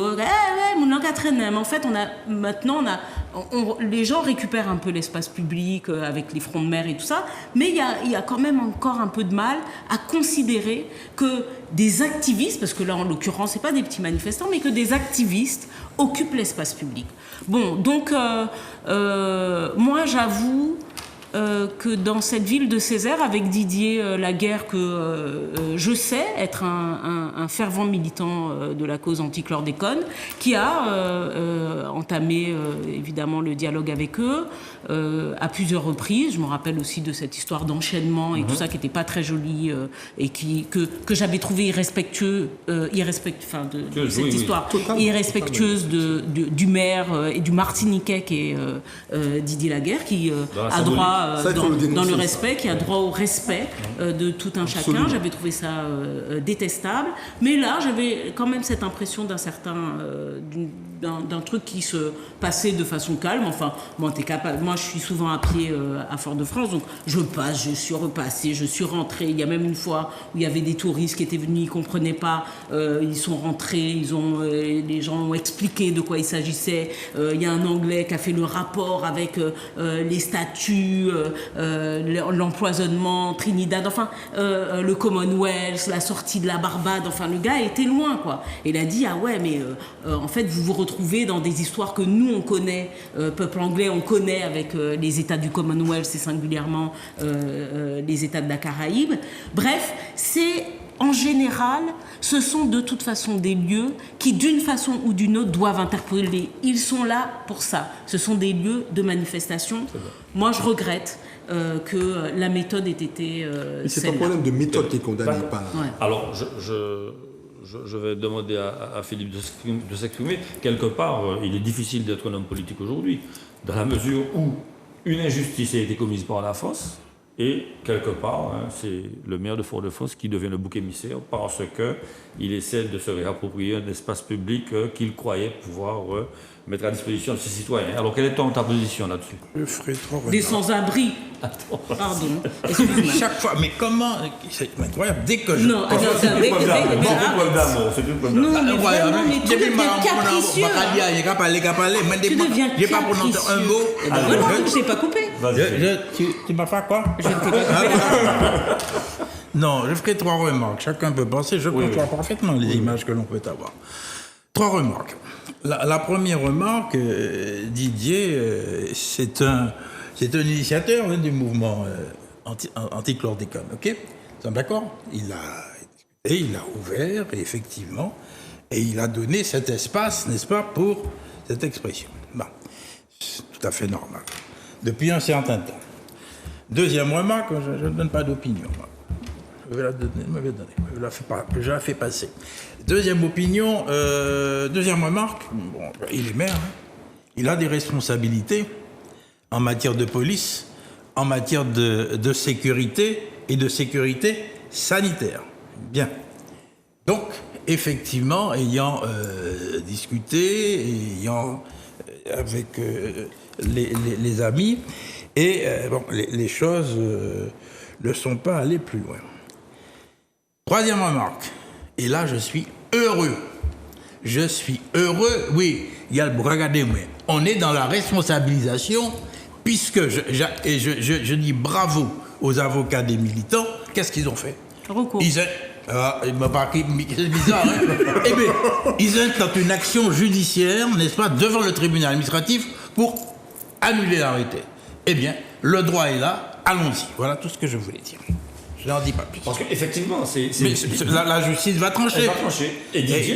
mais en fait, les gens récupèrent un peu l'espace public avec les fronts de mer et tout ça, mais il y a quand même encore un peu de mal à considérer que des activistes, parce que là, en l'occurrence, c'est pas des petits manifestants, mais que des activistes occupent l'espace public. Bon, donc, moi, j'avoue que dans cette ville de Césaire, avec Didier Laguerre, que je sais être un fervent militant de la cause anti-chlordécone, qui a entamé évidemment le dialogue avec eux à plusieurs reprises. Je me rappelle aussi de cette histoire d'enchaînement et tout ça qui n'était pas très jolie et que j'avais trouvé irrespectueuse du maire et du Martiniquais qui est Didier Laguerre, qui a droit dans le respect, qui a droit au respect de tout un chacun. Absolument. J'avais trouvé ça détestable, mais là j'avais quand même cette impression d'un truc qui se passait de façon calme. Enfin, bon, t'es capable. Moi, je suis souvent à pied à Fort-de-France, donc je passe, je suis repassé, je suis rentré. Il y a même une fois où il y avait des touristes qui étaient venus, ils comprenaient pas, ils sont rentrés, les gens ont expliqué de quoi il s'agissait. Il y a un Anglais qui a fait le rapport avec les statuts, l'empoisonnement, Trinidad, enfin le Commonwealth, la sortie de la Barbade. Enfin, le gars était loin, quoi. Et il a dit, ah ouais, mais en fait, vous vous retrouvez dans des histoires que nous, on connaît, peuple anglais, on connaît avec les États du Commonwealth et singulièrement les États de la Caraïbe. Bref, en général, ce sont de toute façon des lieux qui, d'une façon ou d'une autre, doivent interpeller. Ils sont là pour ça. Ce sont des lieux de manifestation. Moi, je regrette que la méthode ait été C'est un celle-là. problème de méthode qui est condamné, pas... Ouais. Alors, je vais demander à Philippe de s'exprimer. Quelque part, il est difficile d'être un homme politique aujourd'hui, dans la mesure où une injustice a été commise par la France, et quelque part, c'est le maire de Fort-de-France qui devient le bouc émissaire parce qu'il essaie de se réapproprier un espace public qu'il croyait pouvoir mettre à disposition de ses citoyens. Alors, quelle est ta position là-dessus? Je ferai trois remarques. Des sans-abri. Pardon. Excuse-moi. Chaque fois, mais comment... C'est incroyable, dès que je... Non, attends, C'est une preuve d'amour, c'est une preuve d'amour, c'est une preuve d'amour. Non, mais vraiment, mais tu deviens capricieux. Tu deviens J'ai pas prononcé un mot. Eh ben voilà, je t'ai pas coupé. Tu m'as fait quoi? Je ne t'ai pas coupé. Non, je ferai trois remarques. Chacun peut penser, je conçois parfaitement les images que l'on peut avoir. Trois remarques. La première remarque, Didier, c'est un initiateur du mouvement anti-chlordécone, ok? Nous sommes d'accord? Il a ouvert, effectivement, et il a donné cet espace, n'est-ce pas, pour cette expression. Bon, c'est tout à fait normal. Depuis un certain temps. Deuxième remarque, je ne donne pas d'opinion, moi. Je vais la donner, je la fais passer. Deuxième opinion, deuxième remarque, bon, il est maire, hein. Il a des responsabilités en matière de police, en matière de sécurité et de sécurité sanitaire. Bien. Donc, effectivement, ayant discuté, avec les amis, et bon, les choses ne sont pas allées plus loin. Troisième remarque, et là je suis heureux. Je suis heureux, oui, regardez-moi, on est dans la responsabilisation, puisque je dis bravo aux avocats des militants. Qu'est-ce qu'ils ont fait? Recours. C'est bizarre, hein? Eh bien, ils intentent une action judiciaire, n'est-ce pas, devant le tribunal administratif pour annuler l'arrêté. Eh bien, le droit est là, allons-y. Voilà tout ce que je voulais dire. Je n'en dis pas plus. Parce qu'effectivement, la justice va trancher. Elle va trancher.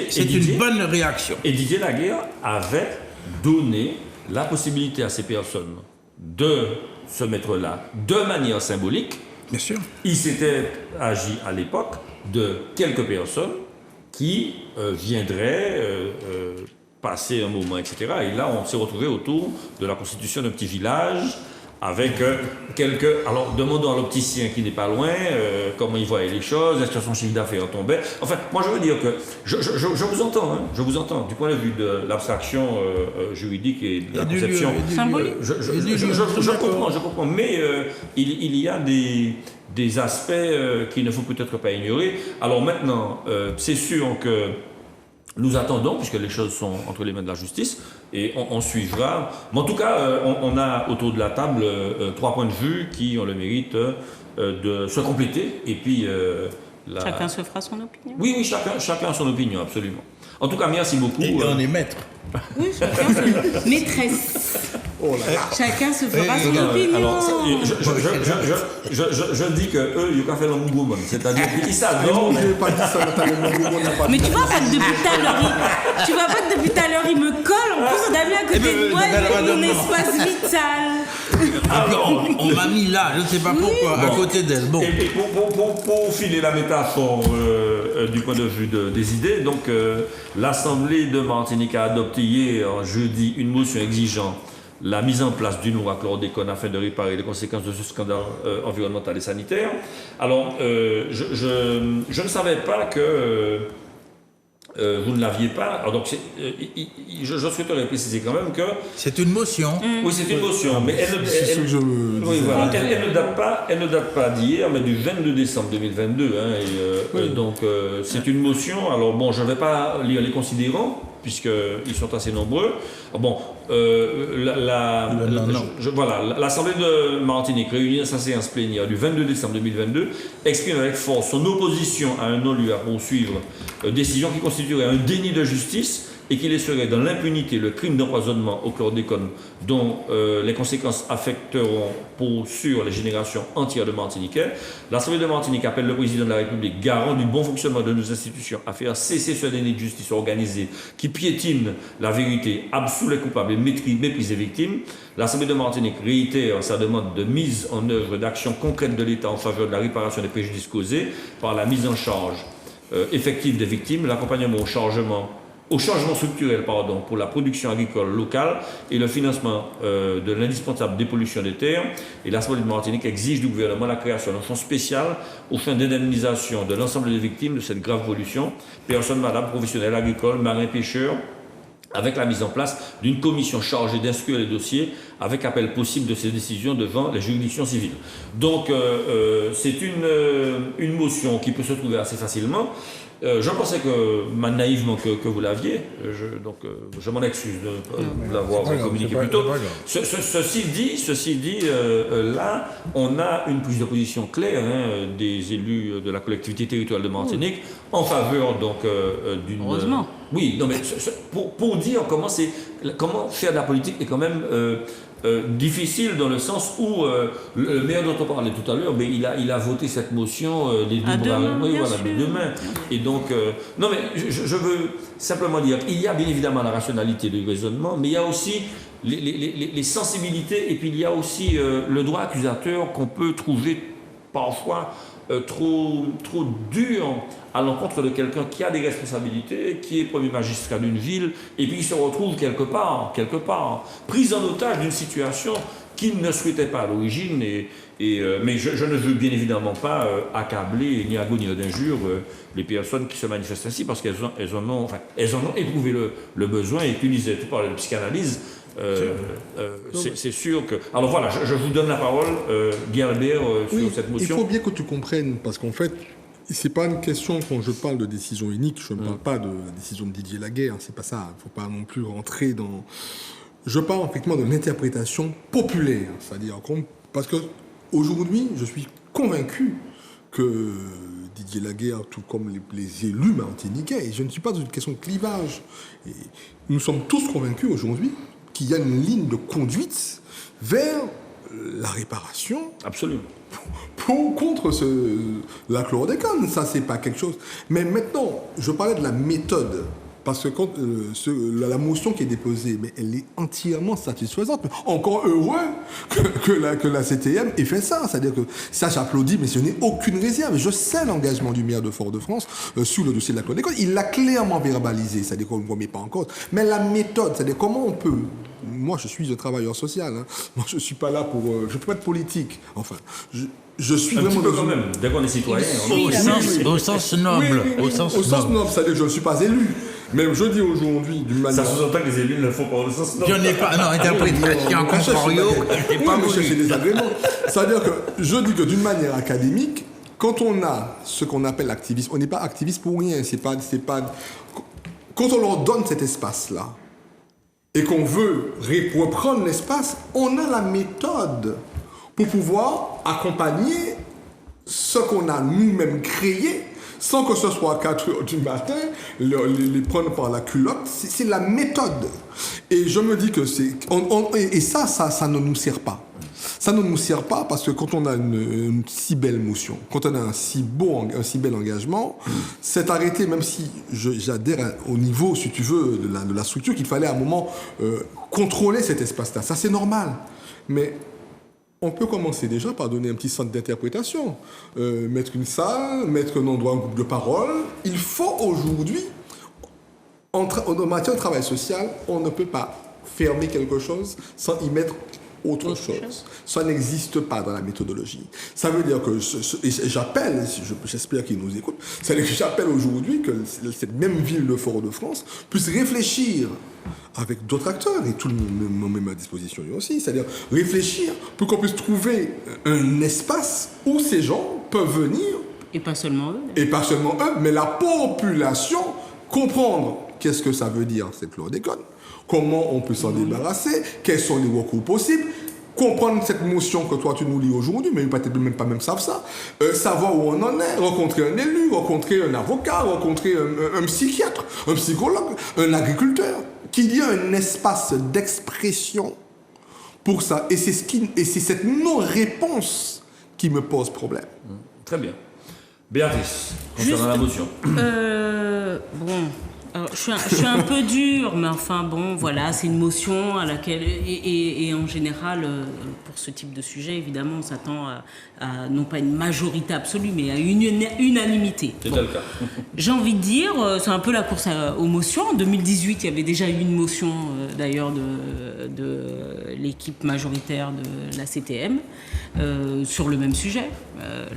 C'est une bonne réaction. Et Didier Laguerre avait donné la possibilité à ces personnes de se mettre là de manière symbolique. Bien sûr. Il s'était agi à l'époque de quelques personnes qui viendraient passer un moment, etc. Et là, on s'est retrouvé autour de la constitution d'un petit village avec quelques... Alors, demandons à l'opticien qui n'est pas loin comment il voyait les choses, est-ce que son chiffre d'affaires tombait. Enfin, moi, je veux dire que je vous entends, hein, je vous entends, du point de vue de l'abstraction juridique et de la conception. Symbolique. Je comprends, mais il y a des aspects qu'il ne faut peut-être pas ignorer. Alors maintenant, c'est sûr que nous attendons, puisque les choses sont entre les mains de la justice, et on suivra. Mais en tout cas, on a autour de la table 3 points de vue qui ont le mérite de se compléter. Et puis, chacun se fera son opinion. Oui, chacun a son opinion, absolument. En tout cas, merci beaucoup. Et on est maître. Oui, chacun se... Maîtresse. Oh là là. Chacun se fera son opinion. Alors, je dis que eux, ils ont fait le mouvement. C'est-à-dire qu'ils s'adorent. Je n'ai pas dit ça, Mais tu vois pas que depuis tout à l'heure, il me colle. En plus, on a mis à côté de moi, il met mon espace vital. On m'a mis là, je ne sais pas pourquoi, à côté d'elle. Bon. Et pour filer la métaphore du point de vue des idées, donc l'Assemblée de Martinique a adopté hier, jeudi, une motion exigeant la mise en place d'une loi chlordécone afin de réparer les conséquences de ce scandale environnemental et sanitaire. Alors, je ne savais pas que vous ne l'aviez pas. Alors, donc, je souhaiterais préciser quand même que... C'est une motion. Oui, c'est une motion, mais elle ne date pas d'hier, mais du 22 décembre 2022. Donc, c'est une motion. Alors, bon, je ne vais pas lire les considérants, puisqu'ils sont assez nombreux. Bon, l'Assemblée de Martinique, réunie à sa séance plénière du 22 décembre 2022, exprime avec force son opposition à un non-lieu à poursuivre, décision qui constituerait un déni de justice et qu'il laisserait dans l'impunité le crime d'empoisonnement au chlordécone dont les conséquences affecteront pour sûr les générations entières de Martiniquais, l'Assemblée de Martinique appelle le président de la République, garant du bon fonctionnement de nos institutions, à faire cesser ce déni de justice organisée qui piétine la vérité, absout les coupables et méprise les victimes. L'Assemblée de Martinique réitère sa demande de mise en œuvre d'actions concrètes de l'État en faveur de la réparation des préjudices causés par la mise en charge effective des victimes, l'accompagnement au changement structurel pour la production agricole locale et le financement de l'indispensable dépollution des terres. Et l'Assemblée de Martinique exige du gouvernement la création d'un fonds spécial au fin d'indemnisation de l'ensemble des victimes de cette grave pollution, personnes malades, professionnels agricoles, marins, pêcheurs, avec la mise en place d'une commission chargée d'instruire les dossiers avec appel possible de ces décisions devant les juridictions civiles. Donc c'est une motion qui peut se trouver assez facilement. Je pensais naïvement que vous l'aviez, je m'en excuse de vous l'avoir communiqué plus tôt. Ceci dit, là, on a une prise de position claire des élus de la collectivité territoriale de Martinique en faveur d'une... Heureusement. Oui, non, mais pour dire comment faire de la politique est quand même difficile dans le sens où le maire dont on parlait tout à l'heure, mais il a voté cette motion des deux mains. Et donc, non, mais je veux simplement dire qu'il y a bien évidemment la rationalité du raisonnement, mais il y a aussi les sensibilités et puis il y a aussi le droit accusateur qu'on peut trouver parfois trop dur à l'encontre de quelqu'un qui a des responsabilités, qui est premier magistrat d'une ville, et puis qui se retrouve quelque part, pris en otage d'une situation qu'il ne souhaitait pas à l'origine. Mais je ne veux bien évidemment pas accabler ni agonir d'injures les personnes qui se manifestent ainsi, parce qu'elles en ont éprouvé le besoin, et puis tout parler de psychanalyse. C'est sûr que... Alors voilà, je vous donne la parole, Guy Albert, sur cette motion. Il faut bien que tu comprennes, parce qu'en fait, c'est pas une question, quand je parle de décision unique, je ne parle pas de la décision de Didier Laguerre, c'est pas ça, il ne faut pas non plus rentrer dans... Je parle effectivement de l'interprétation populaire, c'est-à-dire, parce qu'aujourd'hui, je suis convaincu que Didier Laguerre, tout comme les élus martiniquais, et je ne suis pas dans une question de clivage, et nous sommes tous convaincus aujourd'hui qu'il y a une ligne de conduite vers la réparation. Absolument. Contre la chlordécone. Ça, c'est pas quelque chose. Mais maintenant, je parlais de la méthode. Parce que quand la motion qui est déposée, mais elle est entièrement satisfaisante. Encore heureux que la CTM ait fait ça. C'est-à-dire que ça, j'applaudis, mais je n'ai aucune réserve. Je sais l'engagement du maire de Fort-de-France sur le dossier de la chlordécone. Il l'a clairement verbalisé. C'est-à-dire qu'on ne remet pas en cause. Mais la méthode, c'est-à-dire comment on peut... Moi, je suis un travailleur social. Moi, je ne suis pas là pour... je peux pas être politique. Enfin, je suis un vraiment... petit peu quand même. Dès qu'on est citoyen... Au sens noble. Au sens noble, c'est-à-dire que je ne suis pas élu. Mais je dis aujourd'hui, d'une manière... Ça sous-entend que les élus ne le font pas au sens noble. Je n'ai pas... Non, interprétation contrario, je n'ai pas voulu. chercher des agréments. C'est-à-dire que je dis que d'une manière académique, quand on a ce qu'on appelle l'activisme, on n'est pas activiste pour rien. C'est pas... Quand on leur donne cet espace-là, et qu'on veut reprendre l'espace, on a la méthode pour pouvoir accompagner ce qu'on a nous-mêmes créé, sans que ce soit à 4 heures du matin, les prendre par la culotte. C'est la méthode. Et je me dis que c'est... Et ça ne nous sert pas. Ça ne nous sert pas parce que quand on a une si belle motion, quand on a un si bel engagement, c'est arrêté, même si j'adhère au niveau, si tu veux, de la structure, qu'il fallait à un moment contrôler cet espace-là. Ça, c'est normal. Mais on peut commencer déjà par donner un petit centre d'interprétation, mettre une salle, mettre un endroit, un groupe de parole. Il faut aujourd'hui, en matière de travail social, on ne peut pas fermer quelque chose sans y mettre autre chose. Ça n'existe pas dans la méthodologie. Ça veut dire que, et j'appelle, j'espère qu'ils nous écoutent, c'est-à-dire que j'appelle aujourd'hui que cette même ville de Fort-de-France puisse réfléchir avec d'autres acteurs, et tout le monde met à ma disposition lui aussi, c'est-à-dire réfléchir pour qu'on puisse trouver un espace où ces gens peuvent venir. Et pas seulement eux. Et pas seulement eux, mais la population, comprendre qu'est-ce que ça veut dire cette chlordécone, comment on peut s'en débarrasser, quels sont les recours possibles, comprendre cette motion que toi tu nous lis aujourd'hui, mais peut-être même pas même savent ça, savoir où on en est, rencontrer un élu, rencontrer un avocat, rencontrer un psychiatre, un psychologue, un agriculteur, qu'il y a un espace d'expression pour ça. Et c'est cette non-réponse qui me pose problème. Très bien. Béatrice, concernant la motion. Bon, alors, je suis un peu dure, mais enfin bon, voilà, c'est une motion à laquelle, et en général, pour ce type de sujet, évidemment, on s'attend à non pas une majorité absolue, mais à une unanimité. C'est Bon. le cas. J'ai envie de dire, c'est un peu la course aux motions. En 2018, il y avait déjà eu une motion, d'ailleurs, de l'équipe majoritaire de la CTM sur le même sujet,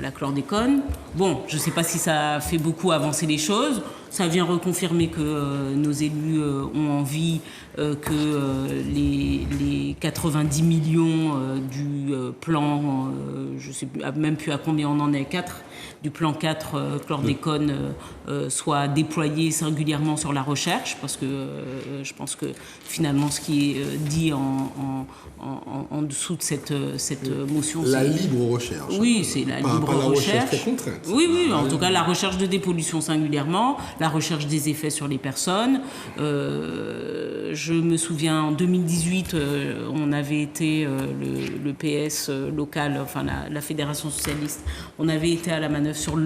la chlordécone. Bon, je ne sais pas si ça a fait beaucoup avancer les choses. Ça vient reconfirmer que nos élus ont envie que les 90 millions du plan, je ne sais même plus à combien on en est, 4, du plan 4 chlordécone soit déployé singulièrement sur la recherche, parce que je pense que finalement ce qui est dit en dessous de cette motion, La libre recherche. Oui, c'est la libre pas la recherche recherche. très contrainte. Oui, en tout cas la recherche de dépollution singulièrement, la recherche des effets sur les personnes. Je me souviens en 2018, on avait été le PS local, enfin la Fédération socialiste, on avait été à la manœuvre sur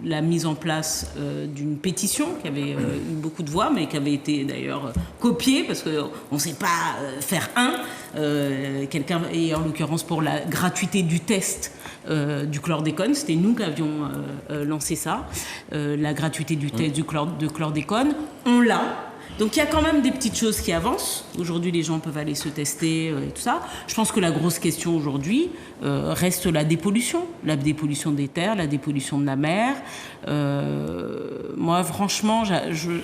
la mise en place d'une pétition qui avait eu beaucoup de voix, mais qui avait été d'ailleurs copiée parce qu'on ne sait pas faire quelqu'un, et en l'occurrence pour la gratuité du test du chlordécone, c'était nous qui avions lancé ça, la gratuité du test de chlordécone, on l'a. Donc il y a quand même des petites choses qui avancent. Aujourd'hui, les gens peuvent aller se tester et tout ça. Je pense que la grosse question aujourd'hui reste la dépollution des terres, la dépollution de la mer. Moi, franchement,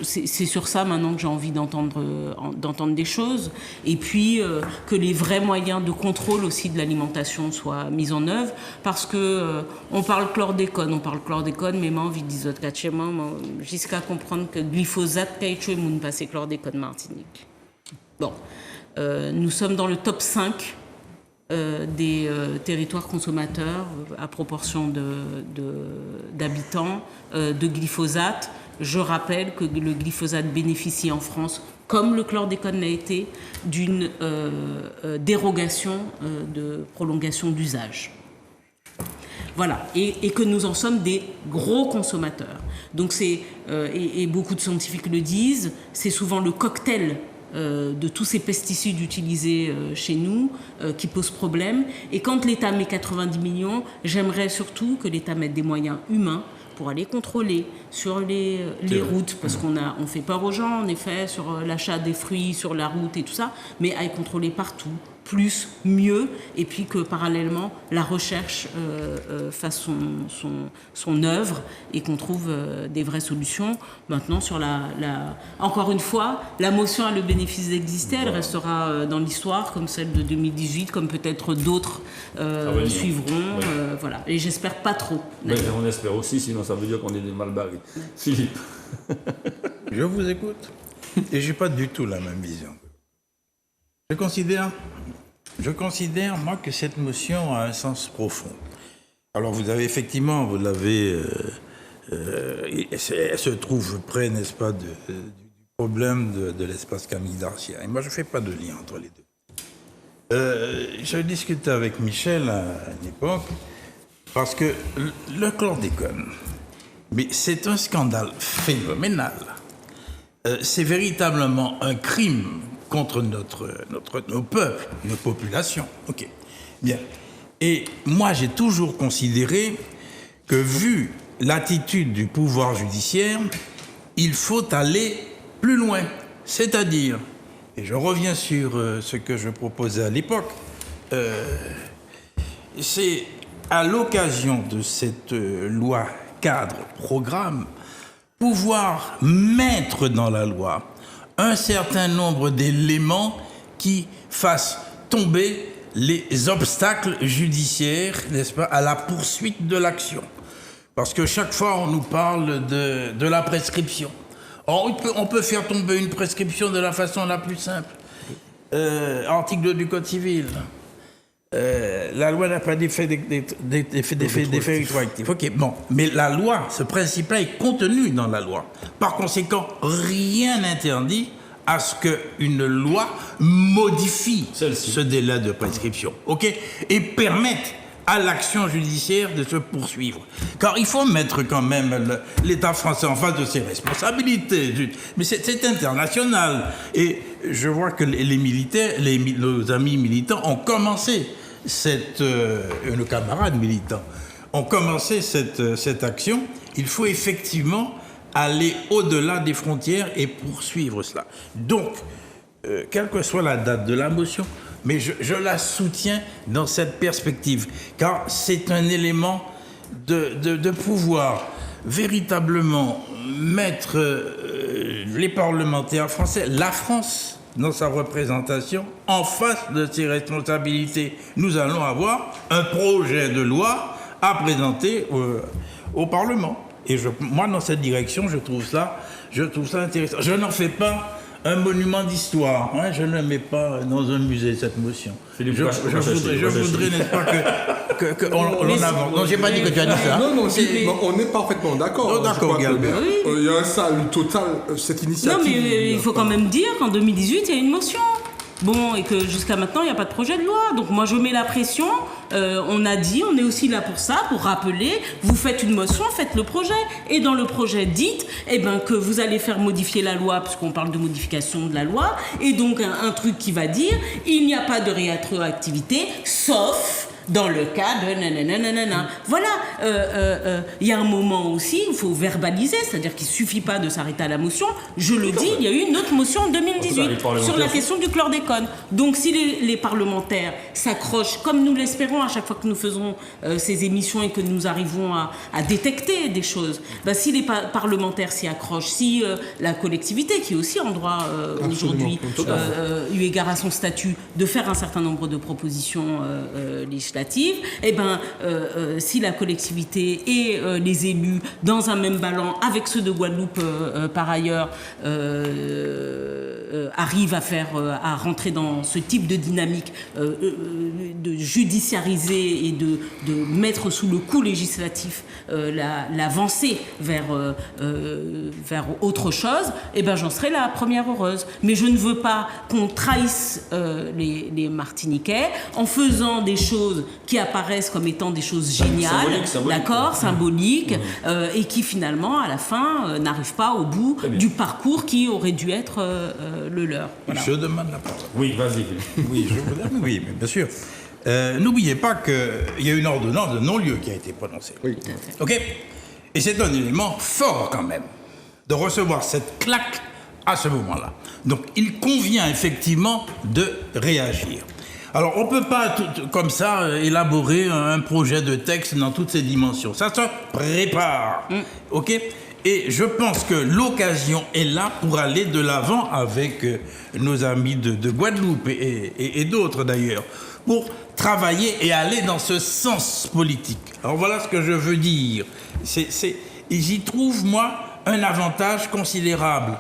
c'est sur ça maintenant que j'ai envie d'entendre des choses. Et puis que les vrais moyens de contrôle aussi de l'alimentation soient mis en œuvre. Parce que on parle chlordécone, mais moi, envie de dire jusqu'à comprendre que glyphosate, moun passé chlordécone Martinique. Bon, nous sommes dans le top 5 des territoires consommateurs à proportion d'habitants de glyphosate. Je rappelle que le glyphosate bénéficie en France, comme le chlordécone l'a été, d'une dérogation de prolongation d'usage. Voilà, et que nous en sommes des gros consommateurs. Donc et beaucoup de scientifiques le disent, c'est souvent le cocktail de tous ces pesticides utilisés chez nous qui pose problème. Et quand l'État met 90 millions, j'aimerais surtout que l'État mette des moyens humains pour aller contrôler sur les routes, parce on fait peur aux gens, en effet, sur l'achat des fruits sur la route et tout ça, mais à les contrôler partout, plus, mieux, et puis que parallèlement, la recherche fasse son œuvre et qu'on trouve des vraies solutions. Maintenant, sur encore une fois, la motion a le bénéfice d'exister, elle restera dans l'histoire, comme celle de 2018, comme peut-être d'autres suivront. Voilà. Et j'espère pas trop. Mais on espère aussi, sinon ça veut dire qu'on est des mal barrés. Philippe. Je vous écoute. Et je n'ai pas du tout la même vision. Je considère, moi, que cette motion a un sens profond. Alors, vous l'avez, elle se trouve près, n'est-ce pas, du problème de l'espace Camille Darcière. Et moi, je ne fais pas de lien entre les deux. Je discutais avec Michel à une époque, parce que le chlordécone, mais c'est un scandale phénoménal. C'est véritablement un crime contre nos peuples, nos populations. Ok, bien. Et moi, j'ai toujours considéré que, vu l'attitude du pouvoir judiciaire, il faut aller plus loin. C'est-à-dire, et je reviens sur ce que je proposais à l'époque, c'est à l'occasion de cette loi cadre programme, pouvoir mettre dans la loi un certain nombre d'éléments qui fassent tomber les obstacles judiciaires, n'est-ce pas, à la poursuite de l'action. Parce que chaque fois, on nous parle de la prescription. Or, on peut faire tomber une prescription de la façon la plus simple. Article 2 du Code civil. la loi n'a pas d'effet rétroactif. Ok, bon. Mais la loi, ce principe-là est contenu dans la loi. Par conséquent, rien n'interdit à ce qu'une loi modifie ce délai de prescription. Ok, et permette à l'action judiciaire de se poursuivre. Car il faut mettre quand même l'État français en face de ses responsabilités. Mais c'est international. Et je vois que les militaires, nos amis militants ont commencé nos camarades militants ont commencé cette action. Il faut effectivement aller au-delà des frontières et poursuivre cela. Donc, quelle que soit la date de la motion, mais je la soutiens dans cette perspective, car c'est un élément de pouvoir véritablement mettre les parlementaires français, la France, dans sa représentation, en face de ses responsabilités. Nous allons avoir un projet de loi à présenter au Parlement. Et moi, dans cette direction, je trouve ça intéressant. Je n'en fais pas un monument d'histoire. Hein, je ne le mets pas dans un musée, cette motion. Je voudrais, n'est-ce pas, qu'on avance. Non, j'ai pas dit que tu as dit ça. Non, on est parfaitement d'accord. Oh, d'accord, Galbert. Il y a un salut total, cette initiative. Non, mais il faut quand même dire qu'en 2018, il y a une motion. Bon, et que jusqu'à maintenant, il n'y a pas de projet de loi. Donc moi, je mets la pression. On a dit, on est aussi là pour ça, pour rappeler, vous faites une motion, faites le projet. Et dans le projet, dites que vous allez faire modifier la loi, puisqu'on parle de modification de la loi. Et donc, un truc qui va dire, il n'y a pas de rétroactivité, sauf dans le cas de nanana. Voilà, il y a un moment aussi, il faut verbaliser, c'est-à-dire qu'il ne suffit pas de s'arrêter à la motion. Je le dis, il y a eu une autre motion en 2018 sur la question du chlordécone. Donc si les parlementaires s'accrochent, comme nous l'espérons à chaque fois que nous faisons ces émissions et que nous arrivons à détecter des choses, si les parlementaires s'y accrochent, si la collectivité, qui est aussi en droit aujourd'hui, eu égard à son statut, de faire un certain nombre de propositions législatives, si la collectivité et les élus dans un même ballon avec ceux de Guadeloupe par ailleurs arrivent à rentrer dans ce type de dynamique de judiciariser et de mettre sous le coup législatif l'avancée vers autre chose, j'en serai la première heureuse. Mais je ne veux pas qu'on trahisse les Martiniquais en faisant des choses qui apparaissent comme étant des choses géniales, symboliques, et qui finalement, à la fin, n'arrivent pas au bout du parcours qui aurait dû être le leur. Voilà. Je demande la parole. Oui, vas-y. Oui, bien sûr. N'oubliez pas qu'il y a une ordonnance de non-lieu qui a été prononcée. Oui. OK ? Et c'est un élément fort quand même de recevoir cette claque à ce moment-là. Donc il convient effectivement de réagir. Alors, on ne peut pas, comme ça, élaborer un projet de texte dans toutes ses dimensions. Ça se prépare. OK ? Et je pense que l'occasion est là pour aller de l'avant avec nos amis de Guadeloupe et d'autres d'ailleurs, pour travailler et aller dans ce sens politique. Alors, voilà ce que je veux dire. J'y trouve, moi, un avantage considérable,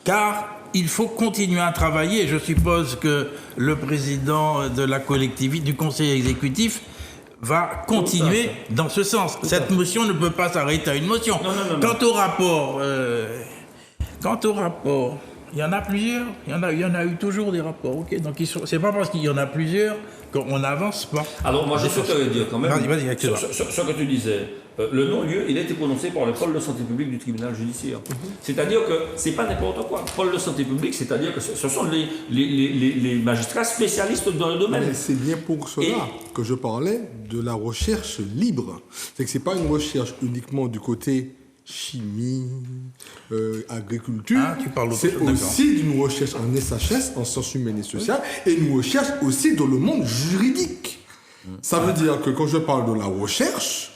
car il faut continuer à travailler. Je suppose que le président de la collectivité, du conseil exécutif, va continuer dans ce sens. Cette motion ne peut pas s'arrêter à une motion. Non. Quant au rapport, il y en a plusieurs. Il y en a eu toujours des rapports. Ok, donc c'est pas parce qu'il y en a plusieurs qu'on n'avance pas. Alors moi, je souhaiterais dire quand même, Vas-y, ce que tu disais, le non-lieu, il a été prononcé par le pôle de santé publique du tribunal judiciaire. C'est-à-dire que c'est pas n'importe quoi. Pôle de santé publique, c'est-à-dire que ce sont les magistrats spécialistes dans le domaine. Mais c'est bien pour cela que je parlais de la recherche libre. C'est que c'est pas une recherche uniquement du côté chimie, agriculture, c'est aussi d'une recherche en SHS, en sciences humaines et sociales, et une recherche aussi dans le monde juridique. Ça veut dire que quand je parle de la recherche,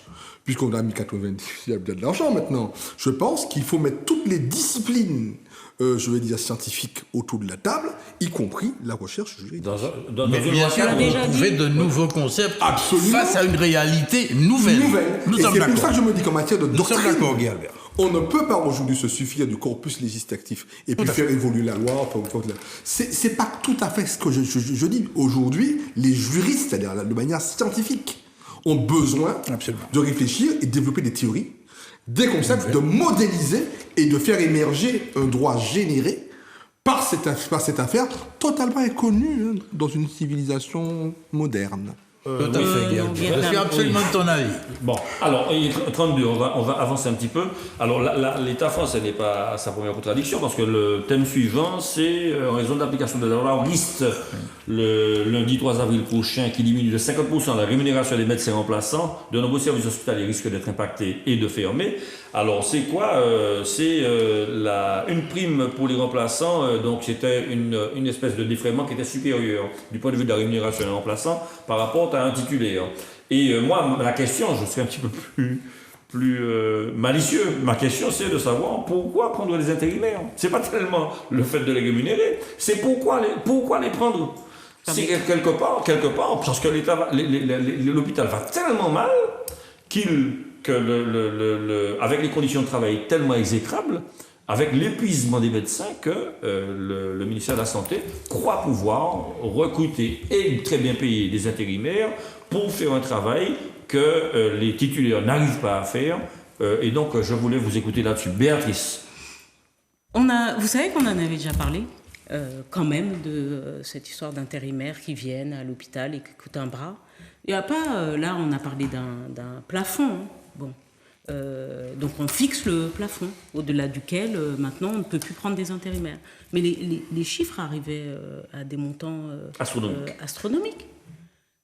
puisqu'on a mis 90, il y a bien de l'argent maintenant. Je pense qu'il faut mettre toutes les disciplines, je vais dire scientifiques, autour de la table, y compris la recherche juridique. Mais bien sûr, on trouver de nouveaux concepts face à une réalité nouvelle. Et c'est pour ça que je me dis qu'en matière de doctrine, Guy-Albert. on ne peut pas aujourd'hui se suffire du corpus législatif et puis faire évoluer la loi. C'est pas tout à fait ce que je dis. Aujourd'hui, les juristes, c'est-à-dire de manière scientifique, ont besoin de réfléchir et de développer des théories, des concepts, de modéliser et de faire émerger un droit généré par cette affaire totalement inconnue dans une civilisation moderne. Tout à fait, Guy. Je suis absolument de ton avis. Bon, alors, il est 32, on va avancer un petit peu. Alors, l'État français n'est pas à sa première contradiction, parce que le thème suivant, c'est en raison de l'application de la loi Auguste, le lundi 3 avril prochain, qui diminue de 50% la rémunération des médecins remplaçants, de nombreux services hospitaliers risquent d'être impactés et de fermer. Alors, c'est quoi C'est une prime pour les remplaçants, donc c'était une espèce de défraiement qui était supérieur du point de vue de la rémunération des remplaçants par rapport à un titulaire. Et moi, la question, je suis un petit peu plus malicieux. Ma question, c'est de savoir pourquoi prendre les intérimaires. C'est pas tellement le fait de les rémunérer, c'est pourquoi les prendre. C'est quelque part, parce que l'hôpital va tellement mal avec les conditions de travail tellement exécrables, avec l'épuisement des médecins, que le ministère de la Santé croit pouvoir recruter et très bien payer des intérimaires pour faire un travail que les titulaires n'arrivent pas à faire. Et donc, je voulais vous écouter là-dessus. Béatrice. Vous savez qu'on en avait déjà parlé, quand même, de cette histoire d'intérimaires qui viennent à l'hôpital et qui coûtent un bras. Il n'y a pas... là, on a parlé d'un plafond. Hein. Bon. Donc on fixe le plafond, au-delà duquel maintenant on ne peut plus prendre des intérimaires. Mais les chiffres arrivaient à des montants astronomiques.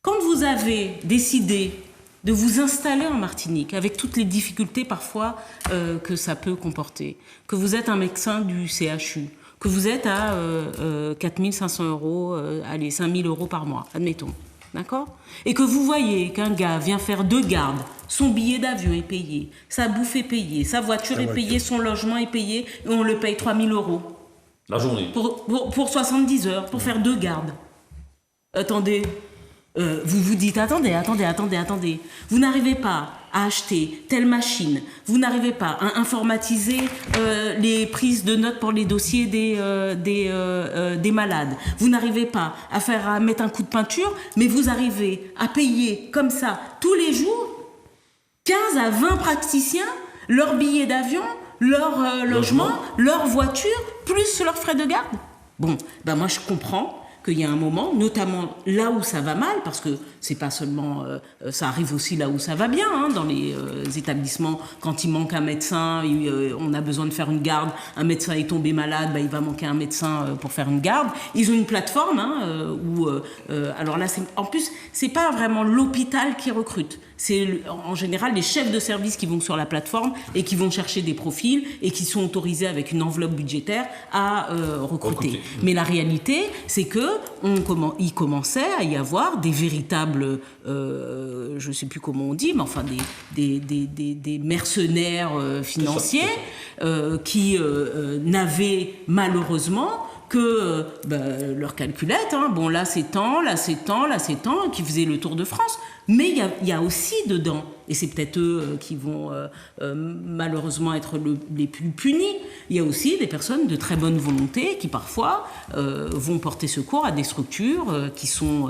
Quand vous avez décidé de vous installer en Martinique, avec toutes les difficultés parfois que ça peut comporter, que vous êtes un médecin du CHU, que vous êtes à 4 500 €, allez, 5 000 € par mois, admettons. D'accord ? Et que vous voyez qu'un gars vient faire 2 gardes, son billet d'avion est payé, sa bouffe est payée, sa voiture est payée, son logement est payé, et on le paye 3 000 €. La journée. Pour 70 heures, pour faire 2 gardes. Attendez, vous vous dites, attendez. Vous n'arrivez pas à acheter telle machine, vous n'arrivez pas à informatiser les prises de notes pour les dossiers des malades, vous n'arrivez pas à mettre un coup de peinture, mais vous arrivez à payer comme ça tous les jours 15 à 20 praticiens leur billet d'avion, leur logement, leur voiture, plus leurs frais de garde. Bon, ben moi je comprends qu'il y a un moment, notamment là où ça va mal, parce que c'est pas seulement, ça arrive aussi là où ça va bien, hein, dans les établissements, quand il manque un médecin, on a besoin de faire une garde, un médecin est tombé malade, il va manquer un médecin pour faire une garde. Ils ont une plateforme où, alors là, en plus, c'est pas vraiment l'hôpital qui recrute. C'est en général les chefs de service qui vont sur la plateforme et qui vont chercher des profils et qui sont autorisés avec une enveloppe budgétaire à recruter. Mais la réalité, c'est que il commençait à y avoir des véritables, je ne sais plus comment on dit, mais enfin des mercenaires financiers qui n'avaient malheureusement que leur calculette, bon là c'est tant, qui faisaient le tour de France. Mais il y a aussi dedans, et c'est peut-être eux qui vont malheureusement être les plus punis, il y a aussi des personnes de très bonne volonté qui parfois vont porter secours à des structures qui sont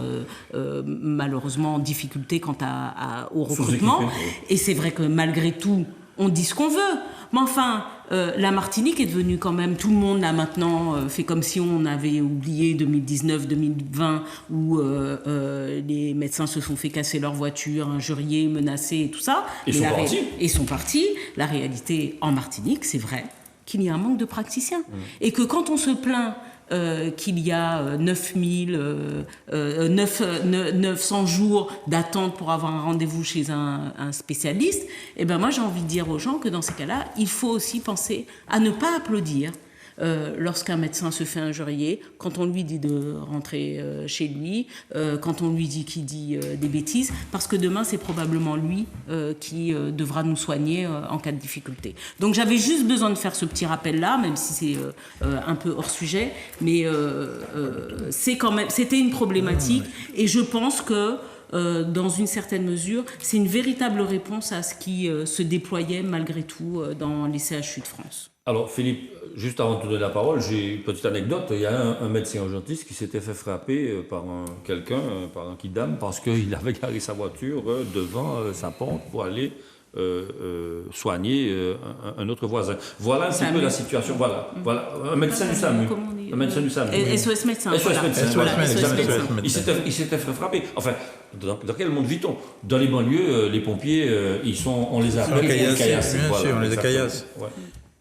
malheureusement en difficulté quant au recrutement. Et c'est vrai que malgré tout, on dit ce qu'on veut. Mais enfin, la Martinique est devenue quand même... Tout le monde, là, maintenant, fait comme si on avait oublié 2019-2020, où les médecins se sont fait casser leur voiture, injuriés, menacés et tout ça. Et sont partis. La réalité, en Martinique, c'est vrai qu'il y a un manque de praticiens. Et que quand on se plaint qu'il y a 900 jours d'attente pour avoir un rendez-vous chez un spécialiste, et ben moi j'ai envie de dire aux gens que dans ces cas-là, il faut aussi penser à ne pas applaudir lorsqu'un médecin se fait injurier, quand on lui dit de rentrer chez lui, quand on lui dit qu'il dit des bêtises, parce que demain, c'est probablement lui qui devra nous soigner en cas de difficulté. Donc j'avais juste besoin de faire ce petit rappel-là, même si c'est un peu hors sujet, mais c'était une problématique, et je pense que dans une certaine mesure, c'est une véritable réponse à ce qui se déployait malgré tout dans les CHU de France. Alors Philippe, juste avant de te donner la parole, j'ai une petite anecdote. Il y a un médecin urgentiste qui s'était fait frapper par un kidam, parce qu'il avait garé sa voiture devant sa porte pour aller soigner un autre voisin. Voilà un petit peu la situation. Voilà. Un médecin du SAMU. Un médecin du SAMU. SOS médecin. SOS médecin. Il s'était fait frapper. Enfin, dans quel monde vit-on? Dans les banlieues, les pompiers, on les appelle les caillasses. Bien sûr, on les caillasses. Ouais.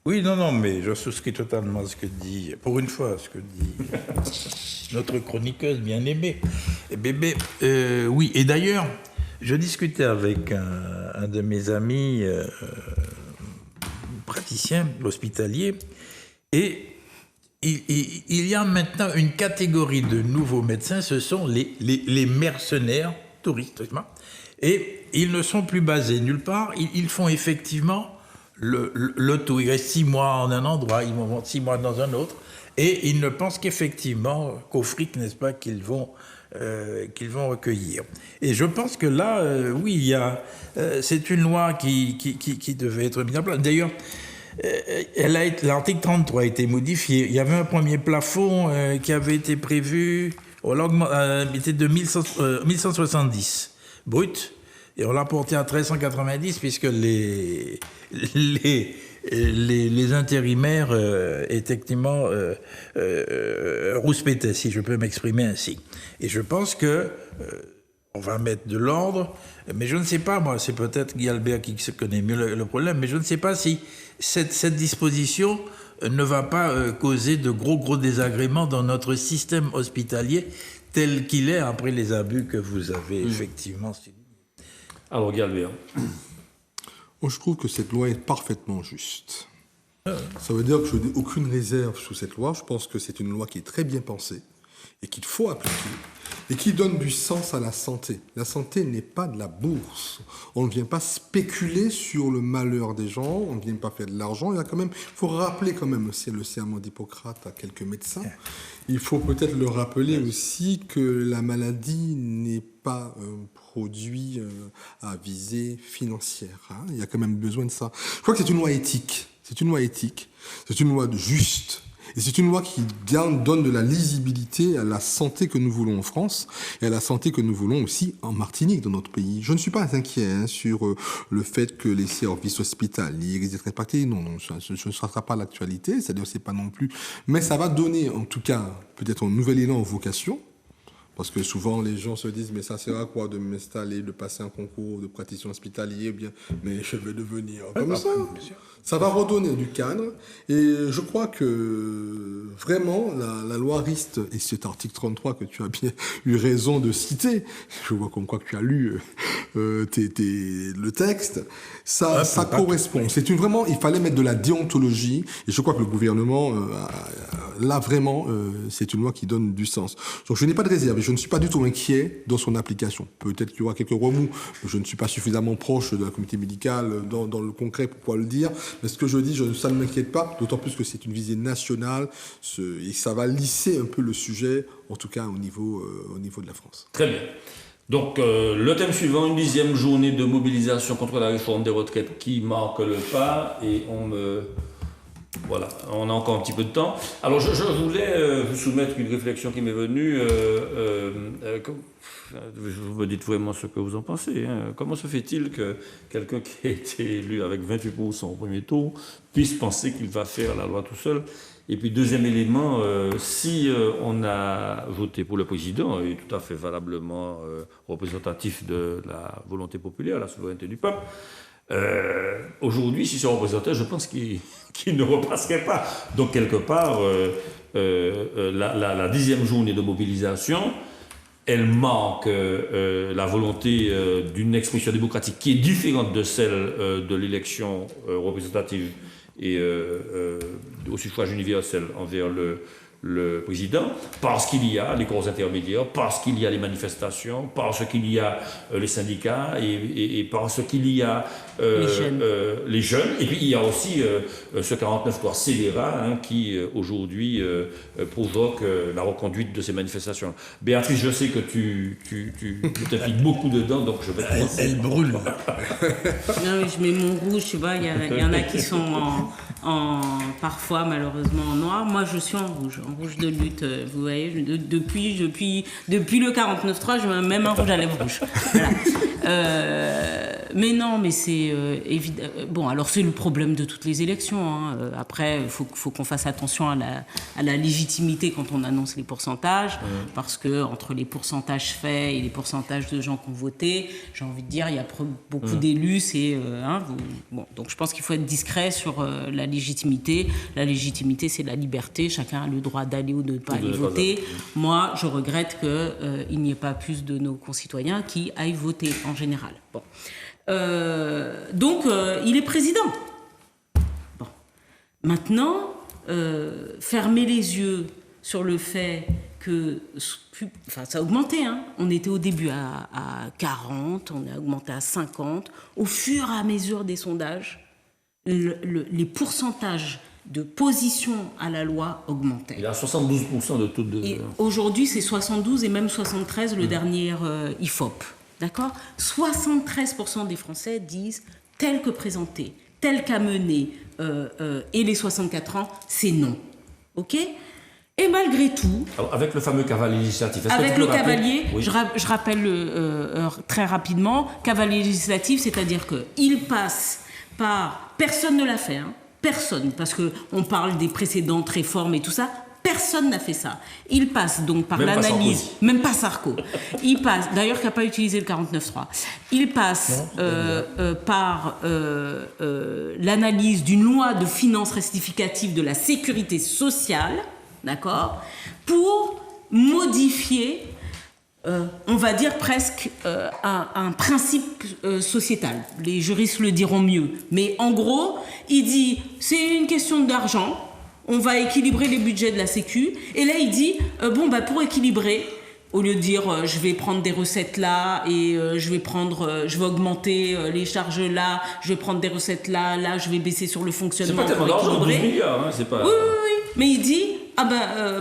Oui, non, mais je souscris totalement ce que dit, pour une fois, ce que dit notre chroniqueuse bien-aimée, Bébé. Oui, et d'ailleurs, je discutais avec un de mes amis praticiens hospitaliers, et il y a maintenant une catégorie de nouveaux médecins, ce sont les mercenaires touristes. Et ils ne sont plus basés nulle part, ils font effectivement le tout. Ils restent 6 mois en un endroit, ils vont 6 mois dans un autre, et ils ne pensent qu'effectivement qu'au fric, n'est-ce pas, qu'ils vont recueillir. Et je pense que là, oui, c'est une loi qui devait être mise en place. D'ailleurs, l'article 33 a été modifié. Il y avait un premier plafond qui avait été prévu, était de 1170 brut, et on l'a porté à 1390 puisque les intérimaires effectivement rouspétaient, si je peux m'exprimer ainsi. Et je pense que on va mettre de l'ordre, mais je ne sais pas, moi, c'est peut-être Guy Albert qui se connaît mieux le problème, mais je ne sais pas si cette disposition ne va pas causer de gros désagréments dans notre système hospitalier tel qu'il est après les abus que vous avez effectivement soulignés. Alors, Guy Albert. Moi, je trouve que cette loi est parfaitement juste. Ça veut dire que je n'ai aucune réserve sur cette loi. Je pense que c'est une loi qui est très bien pensée et qu'il faut appliquer et qui donne du sens à la santé. La santé n'est pas de la bourse. On ne vient pas spéculer sur le malheur des gens, on ne vient pas faire de l'argent. Il faut rappeler quand même aussi le serment d'Hippocrate à quelques médecins. Il faut peut-être le rappeler aussi que la maladie n'est pas un produit à visée financière. Il y a quand même besoin de ça. Je crois que c'est une loi éthique. C'est une loi éthique. C'est une loi juste. Et c'est une loi qui donne de la lisibilité à la santé que nous voulons en France et à la santé que nous voulons aussi en Martinique, dans notre pays. Je ne suis pas inquiet sur le fait que les services hospitaliers risquent d'être impactés. Non, ce ne sera pas l'actualité, c'est-à-dire c'est pas non plus. Mais ça va donner, en tout cas, peut-être un nouvel élan aux vocations. Parce que souvent, les gens se disent, mais ça sert à quoi de m'installer, de passer un concours de praticien hospitalier, ou bien, mais je vais devenir comme ça. Ça va redonner du cadre. Et je crois que vraiment, la loi RIST, et cet article 33 que tu as bien eu raison de citer, je vois comme quoi que tu as lu le texte, ça correspond. C'est vraiment, il fallait mettre de la déontologie, et je crois que le gouvernement, là vraiment, c'est une loi qui donne du sens. Donc je n'ai pas de réserve. Je ne suis pas du tout inquiet dans son application. Peut-être qu'il y aura quelques remous. Je ne suis pas suffisamment proche de la communauté médicale dans le concret pour pouvoir le dire. Mais ce que je dis, ça ne m'inquiète pas, d'autant plus que c'est une visée nationale et ça va lisser un peu le sujet, en tout cas au niveau de la France. Très bien. Donc, le thème suivant, une 10e journée de mobilisation contre la réforme des retraites qui marque le pas, et voilà, on a encore un petit peu de temps. Alors, je voulais vous soumettre une réflexion qui m'est venue. Vous me dites vraiment ce que vous en pensez. Comment se fait-il que quelqu'un qui a été élu avec 28% au premier tour puisse penser qu'il va faire la loi tout seul? Et puis, deuxième élément, si on a voté pour le président, et tout à fait valablement représentatif de la volonté populaire, la souveraineté du peuple, aujourd'hui, si c'est représenté, je pense qu'il ne repasserait pas. Donc, quelque part, la 10e journée de mobilisation, elle manque la volonté d'une expression démocratique qui est différente de celle de l'élection représentative et au suffrage universel envers le président, parce qu'il y a les corps intermédiaires, parce qu'il y a les manifestations, parce qu'il y a les syndicats et parce qu'il y a les jeunes. Et puis il y a aussi ce 49.3 scélérat qui aujourd'hui provoque la reconduite de ces manifestations. Béatrice, je sais que tu t'impliques beaucoup dedans, donc je vais te lancer. Elle brûle. Non, je mets mon rouge, tu vois, il y en a qui sont parfois malheureusement en noir. Moi je suis en rouge de lutte, vous voyez, depuis le 49.3, je mets même un rouge à lèvres rouge. Voilà. Mais non, mais c'est évident. Bon, alors c'est le problème de toutes les élections. Après, il faut qu'on fasse attention à la légitimité quand on annonce les pourcentages, parce que entre les pourcentages faits et les pourcentages de gens qui ont voté, j'ai envie de dire, il y a beaucoup d'élus. Bon, donc je pense qu'il faut être discret sur la légitimité. La légitimité, c'est la liberté. Chacun a le droit d'aller ou de ne pas aller voter. Moi, je regrette qu'il n'y ait pas plus de nos concitoyens qui aillent voter en général. Bon. Donc, il est président. Bon. Maintenant, fermer les yeux sur le fait que ça a augmenté. On était au début à 40, on a augmenté à 50. Au fur et à mesure des sondages, les pourcentages de position à la loi augmentaient. Il y a 72% de taux de... Et aujourd'hui, c'est 72 et même 73 le dernier IFOP. D'accord ? 73% des Français disent tel que présenté, tel qu'a mené, et les 64 ans, c'est non. OK ? Et malgré tout... Alors, avec le fameux cavalier législatif... Avec le cavalier, oui. je rappelle très rapidement, cavalier législatif, c'est-à-dire qu'il passe par... Personne ne l'a fait, personne, parce qu'on parle des précédentes réformes et tout ça. Personne n'a fait ça. Il passe donc par l'analyse, même pas Sarko. Il passe, d'ailleurs, qui n'a pas utilisé le 49.3. Il passe par l'analyse d'une loi de finances rectificative de la sécurité sociale, d'accord, pour modifier, on va dire presque un principe sociétal. Les juristes le diront mieux. Mais en gros, il dit, c'est une question d'argent. On va équilibrer les budgets de la Sécu. Et là, il dit, pour équilibrer, au lieu de dire, je vais prendre des recettes là, et je vais augmenter les charges là, je vais prendre des recettes là, je vais baisser sur le fonctionnement. C'est pas tellement d'argent, 12 milliards, c'est pas... Oui. Mais il dit,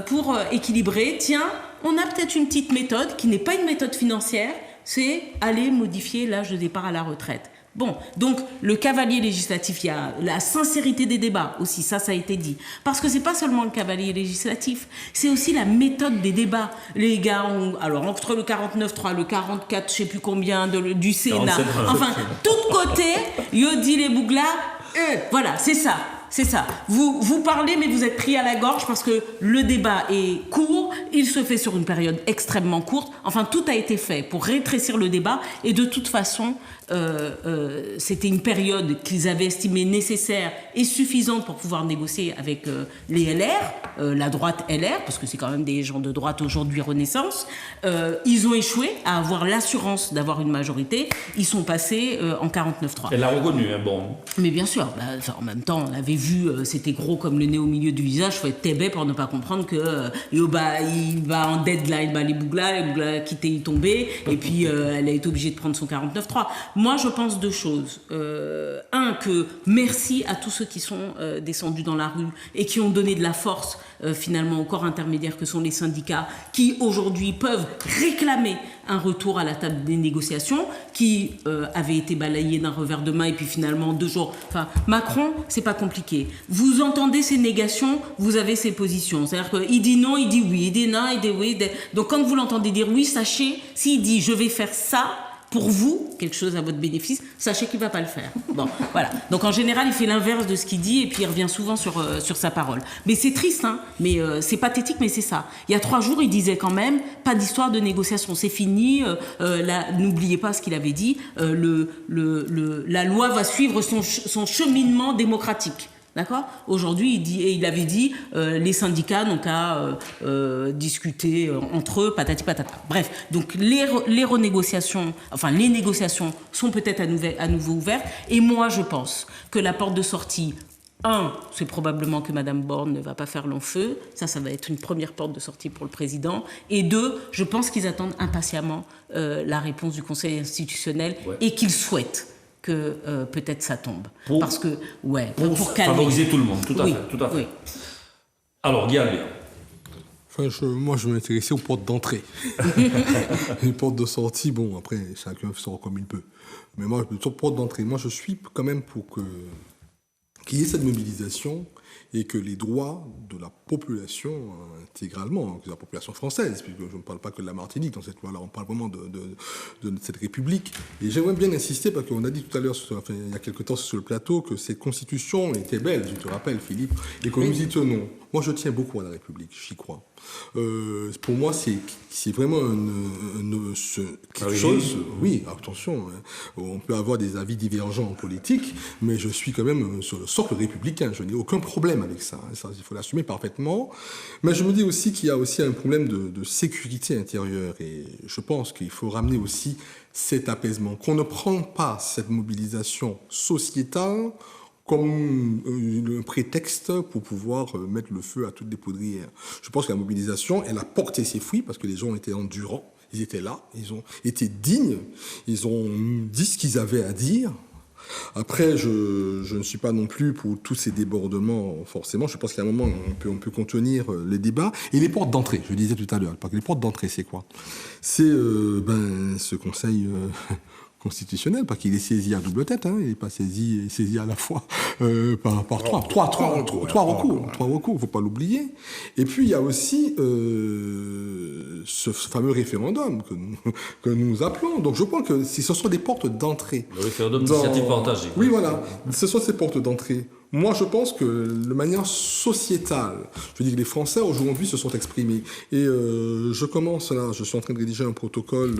pour équilibrer, tiens, on a peut-être une petite méthode, qui n'est pas une méthode financière, c'est aller modifier l'âge de départ à la retraite. Bon, donc le cavalier législatif, il y a la sincérité des débats aussi, ça a été dit. Parce que c'est pas seulement le cavalier législatif, c'est aussi la méthode des débats. Les gars ont, alors entre le 49.3, le 44, je sais plus combien, du Sénat, enfin, tout côté, Yodi les Bougla, voilà, c'est ça. C'est ça. Vous parlez, mais vous êtes pris à la gorge parce que le débat est court, il se fait sur une période extrêmement courte. Enfin, tout a été fait pour rétrécir le débat. Et de toute façon, c'était une période qu'ils avaient estimée nécessaire et suffisante pour pouvoir négocier avec les LR, la droite LR, parce que c'est quand même des gens de droite aujourd'hui, Renaissance. Ils ont échoué à avoir l'assurance d'avoir une majorité. Ils sont passés en 49.3. Elle l'a reconnu, bon. Mais bien sûr, en même temps, on avait vu, c'était gros comme le nez au milieu du visage, il faut être tébé pour ne pas comprendre que il va en deadline, les Bougla quitté, il tombé, et puis elle a été obligée de prendre son 49.3. Moi, je pense deux choses. Que merci à tous ceux qui sont descendus dans la rue et qui ont donné de la force finalement au corps intermédiaire que sont les syndicats, qui aujourd'hui peuvent réclamer un retour à la table des négociations, qui avait été balayé d'un revers de main et puis finalement 2 jours. Enfin, Macron, c'est pas compliqué. Vous entendez ses négations, vous avez ses positions. C'est-à-dire qu'il dit non, il dit oui, il dit non, il dit oui. Donc quand vous l'entendez dire oui, sachez, s'il dit je vais faire ça pour vous, quelque chose à votre bénéfice, sachez qu'il ne va pas le faire. Bon, voilà. Donc en général, il fait l'inverse de ce qu'il dit et puis il revient souvent sur sa parole. Mais c'est triste, mais c'est pathétique, mais c'est ça. Il y a 3 jours, il disait quand même, pas d'histoire de négociation, c'est fini. N'oubliez pas ce qu'il avait dit, la loi va suivre son cheminement démocratique. D'accord ? Aujourd'hui, il avait dit les syndicats n'ont qu'à discuter entre eux, patati patata. Bref, donc les renégociations, les négociations sont peut-être à nouveau ouvertes. Et moi, je pense que la porte de sortie c'est probablement que Madame Borne ne va pas faire long feu. Ça va être une première porte de sortie pour le président. Et 2, je pense qu'ils attendent impatiemment la réponse du Conseil institutionnel et qu'ils souhaitent que peut-être ça tombe. Parce que, pour calmer. Favoriser tout le monde, tout à fait. Oui. Alors, Guillaume. Moi, je m'intéressais aux portes d'entrée. Les portes de sortie, bon, après, chacun sort comme il peut. Mais moi, sur porte d'entrée, moi, je suis quand même pour qu'il y ait cette mobilisation et que les droits de la population intégralement, de la population française, puisque je ne parle pas que de la Martinique dans cette loi-là, on parle vraiment de cette République. Et j'aimerais bien insister, parce qu'on a dit tout à l'heure, il y a quelque temps sur le plateau, que cette constitution était belle, je te rappelle, Philippe, et que nous y tenons. Moi, je tiens beaucoup à la République, j'y crois. Pour moi, c'est vraiment quelque chose... Oui, attention, on peut avoir des avis divergents en politique, mais je suis quand même sur le socle républicain. Je n'ai aucun problème avec ça. Ça, il faut l'assumer parfaitement. Mais je me dis aussi qu'il y a aussi un problème de sécurité intérieure. Et je pense qu'il faut ramener aussi cet apaisement. Qu'on ne prend pas cette mobilisation sociétale comme un prétexte pour pouvoir mettre le feu à toutes les poudrières. Je pense que la mobilisation, elle a porté ses fruits parce que les gens étaient endurants, ils étaient là, ils ont été dignes, ils ont dit ce qu'ils avaient à dire. Après, je ne suis pas non plus pour tous ces débordements, forcément. Je pense qu'à un moment, on peut contenir les débats. Et les portes d'entrée, je disais tout à l'heure, parce que les portes d'entrée, c'est quoi ? C'est ce conseil... constitutionnel, parce qu'il est saisi à double tête, il n'est pas saisi à la fois par trois recours, il ne faut pas l'oublier. Et puis il y a aussi ce fameux référendum que nous appelons. Donc je crois que ce sont des portes d'entrée. Le référendum d'initiative partagée. Oui, voilà, ce sont ces portes d'entrée. Moi, je pense que de manière sociétale, je dis que les Français aujourd'hui se sont exprimés. Et je commence là, je suis en train de rédiger un protocole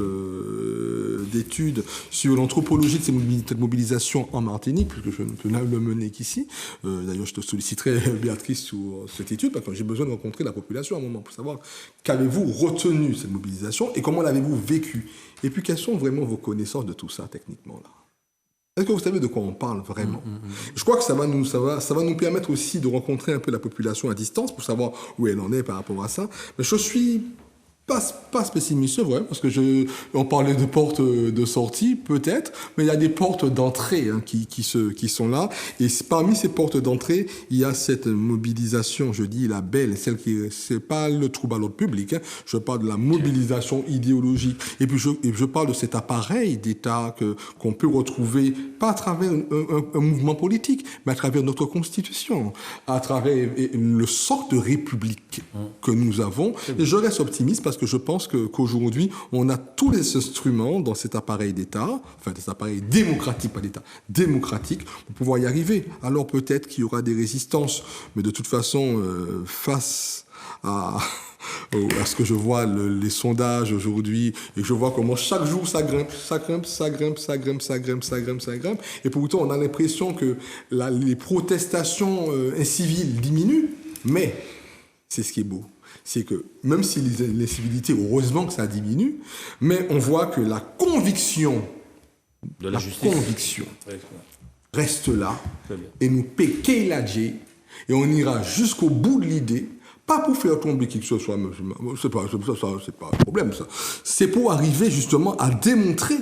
d'études sur l'anthropologie de cette mobilisation en Martinique, puisque je ne peux le mener qu'ici. D'ailleurs, je te solliciterai, Béatrice, sur cette étude, parce que j'ai besoin de rencontrer la population à un moment pour savoir qu'avez-vous retenu cette mobilisation et comment l'avez-vous vécue. Et puis, quelles sont vraiment vos connaissances de tout ça, techniquement, là ? Est-ce que vous savez de quoi on parle vraiment ? Je crois que ça va nous permettre aussi de rencontrer un peu la population à distance pour savoir où elle en est par rapport à ça. Mais je suis pas pessimiste, c'est vrai, parce que on parlait de portes de sortie, peut-être, mais il y a des portes d'entrée qui sont là. Et parmi ces portes d'entrée, il y a cette mobilisation, je dis la belle, celle qui c'est pas le trouble à l'ordre public. Je parle de la mobilisation idéologique. Et puis je parle de cet appareil d'État qu'on peut retrouver pas à travers un mouvement politique, mais à travers notre Constitution, à travers le socle de république que nous avons. Et je reste optimiste parce que je pense qu'aujourd'hui, on a tous les instruments dans cet appareil d'État, enfin, cet appareil démocratique, pas d'État, démocratique, pour pouvoir y arriver. Alors peut-être qu'il y aura des résistances, mais de toute façon, face à ce que je vois, les sondages aujourd'hui, et que je vois comment chaque jour ça grimpe, et pourtant on a l'impression que les protestations civiles diminuent, mais c'est ce qui est beau. C'est que même si l'incivilité, heureusement que ça diminue, mais on voit que la conviction de la justice reste là et nous péqueladger et on ira jusqu'au bout de l'idée, pas pour faire tomber qui que ce soit, c'est pas un problème ça. C'est pour arriver justement à démontrer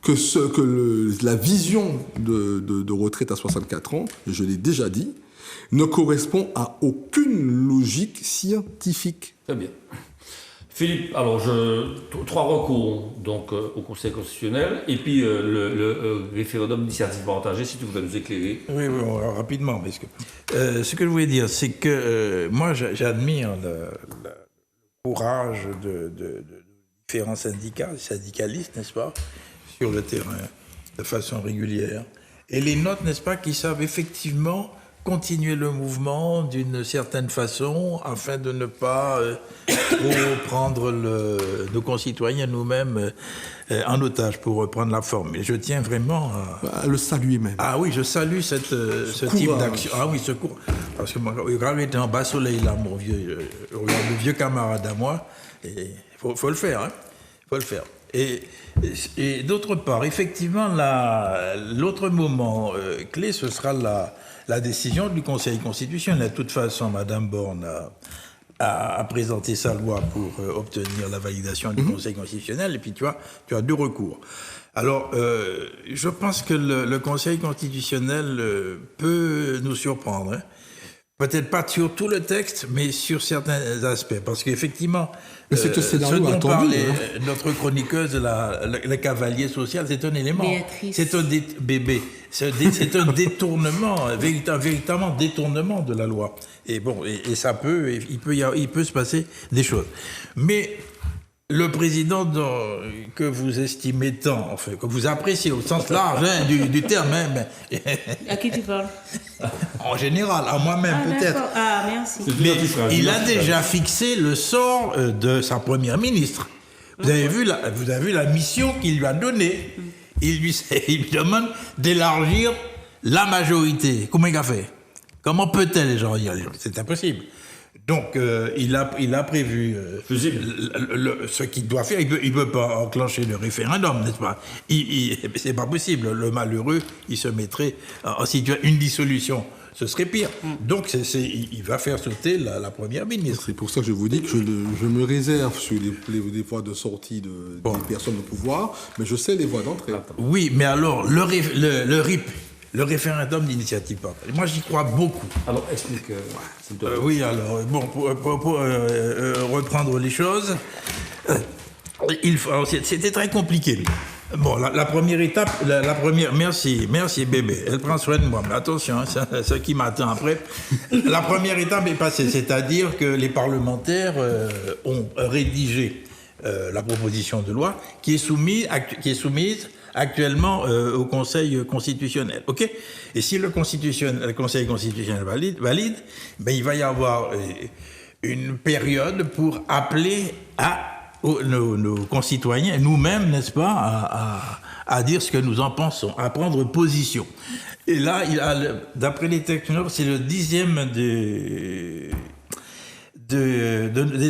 que la vision de retraite à 64 ans, je l'ai déjà dit, ne correspond à aucune logique scientifique. Très bien. Philippe, alors 3 recours donc, au Conseil constitutionnel et puis le référendum d'initiative partagée, si tu voudrais nous éclairer. Oui, rapidement. Parce que, ce que je voulais dire, c'est que moi, j'admire le courage de différents syndicalistes, n'est-ce pas, sur le terrain, de façon régulière. Et les nôtres, n'est-ce pas, qui savent effectivement continuer le mouvement d'une certaine façon afin de ne pas trop prendre nos concitoyens nous-mêmes en otage, pour reprendre la forme. Et je tiens vraiment à le saluer même. Ah oui, je salue ce type d'action. Ah oui, ce courage. Parce que moi, quand j'étais en bas soleil, là, le vieux camarade à moi, il faut le faire, hein. Faut le faire. Et d'autre part, effectivement, l'autre moment clé, ce sera la décision du Conseil constitutionnel. De toute façon, Mme Borne a présenté sa loi pour obtenir la validation du Conseil constitutionnel, et puis tu as 2 recours. Alors, je pense que le Conseil constitutionnel peut nous surprendre, hein. Peut-être pas sur tout le texte, mais sur certains aspects. Parce qu'effectivement, ce dont parlait notre chroniqueuse, le cavalier social, c'est un élément. Béatrice. C'est un bébé. C'est un détournement, véritablement détournement de la loi. Et bon, et ça il peut se passer des choses. Mais le président que vous estimez tant, enfin, que vous appréciez au sens large du terme, hein, À qui tu parles? En général, à moi-même peut-être. Ah, merci. Mais il a déjà fixé le sort de sa première ministre. Vous avez vu la mission qu'il lui a donnée. Il lui demande d'élargir la majorité. Comment il a fait? Comment peut-elle élargir? C'est impossible. Donc, il a prévu ce qu'il doit faire. Il ne peut pas enclencher le référendum, n'est-ce pas? C'est pas possible. Le malheureux, il se mettrait en situation une dissolution. Ce serait pire. Donc, il va faire sauter la première ministre. C'est pour ça que je vous dis que je me réserve sur les voies de sortie des personnes au pouvoir, mais je sais les voies d'entrée. Oui, mais alors, le RIP, le référendum d'initiative partagée, moi j'y crois beaucoup. Alors, explique. Oui, alors, bon, pour reprendre les choses, c'était très compliqué. Bon, la première étape, merci bébé, elle prend soin de moi, mais attention, hein, ce qui m'attend après. La première étape est passée, c'est-à-dire que les parlementaires ont rédigé la proposition de loi qui est soumise actuellement au Conseil constitutionnel. Ok? Et si le Conseil constitutionnel valide, ben, il va y avoir une période pour appeler nos concitoyens, nous-mêmes, n'est-ce pas, à dire ce que nous en pensons, à prendre position. Et là, d'après les textes, c'est le 10e des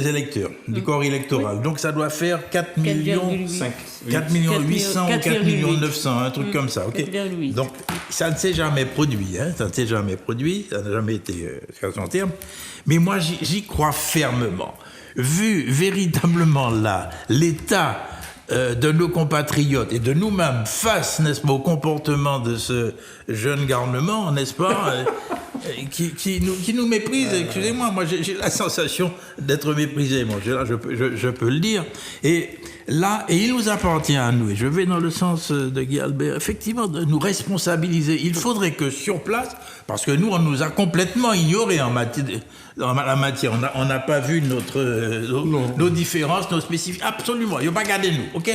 électeurs, du corps électoral. Donc ça doit faire 4 millions 800 ou 4 millions 900, un truc comme ça. Okay. Donc ça ne s'est jamais produit, hein, ça n'a jamais été à son terme. Mais moi j'y crois fermement. Vu véritablement là l'état de nos compatriotes et de nous-mêmes face, n'est-ce pas, au comportement de ce jeune garnement, n'est-ce pas, qui nous méprise. Excusez-moi, moi j'ai la sensation d'être méprisé, moi, je peux le dire. Et là, il nous appartient à nous, et je vais dans le sens de Guy Albert, effectivement, de nous responsabiliser. Il faudrait que sur place, parce que nous, on nous a complètement ignorés en la matière. On n'a pas vu nos différences, nos spécificités. Absolument. Il n'y a pas gardé nous. OK?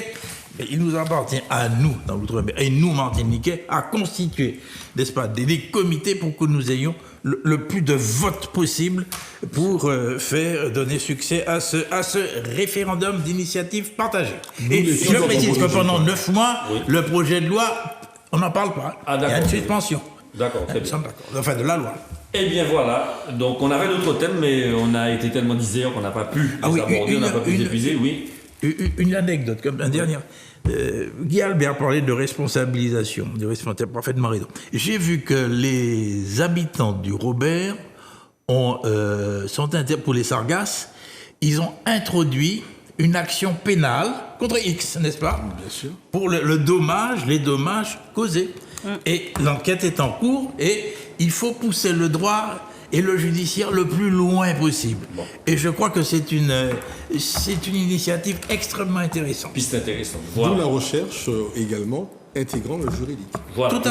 Mais il nous appartient à nous, dans l'outre-mer, et nous, Martiniquais, à constituer, n'est-ce pas, des comités pour que nous ayons le plus de votes possible pour faire donner succès à ce référendum d'initiative partagée. Et je précise que pendant 9 mois, le projet de loi, on n'en parle pas. Ah, il y a une suspension. D'accord, très bien. Enfin, de la loi. Eh bien voilà, donc on avait d'autres thèmes, mais on a été tellement disert qu'on n'a pas pu les aborder, on n'a pas pu les épuiser, oui. Une anecdote, comme un dernier. Guy Albert parlait de responsabilisation, parfaitement raison. J'ai vu que les habitants du Robert pour les Sargasses, ils ont introduit une action pénale contre X, n'est-ce pas? Bien sûr. Pour les dommages causés. Et l'enquête est en cours et il faut pousser le droit et le judiciaire le plus loin possible. Bon. Et je crois que c'est une initiative extrêmement intéressante. Piste intéressante. Voilà. D'où la recherche également intégrant le juridique. Voilà,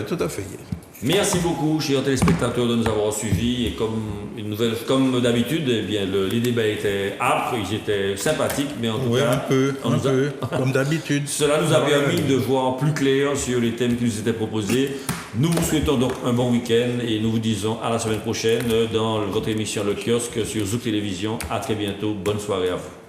tout à fait. Merci beaucoup, chers téléspectateurs, de nous avoir suivis. Et comme d'habitude, eh bien, les débats étaient âpres, ils étaient sympathiques, mais en tout cas... un peu, comme d'habitude. Cela nous a permis de voir plus clair sur les thèmes qui nous étaient proposés. Nous vous souhaitons donc un bon week-end et nous vous disons à la semaine prochaine dans votre émission Le Kiosque sur Zouk Télévision. À très bientôt. Bonne soirée à vous.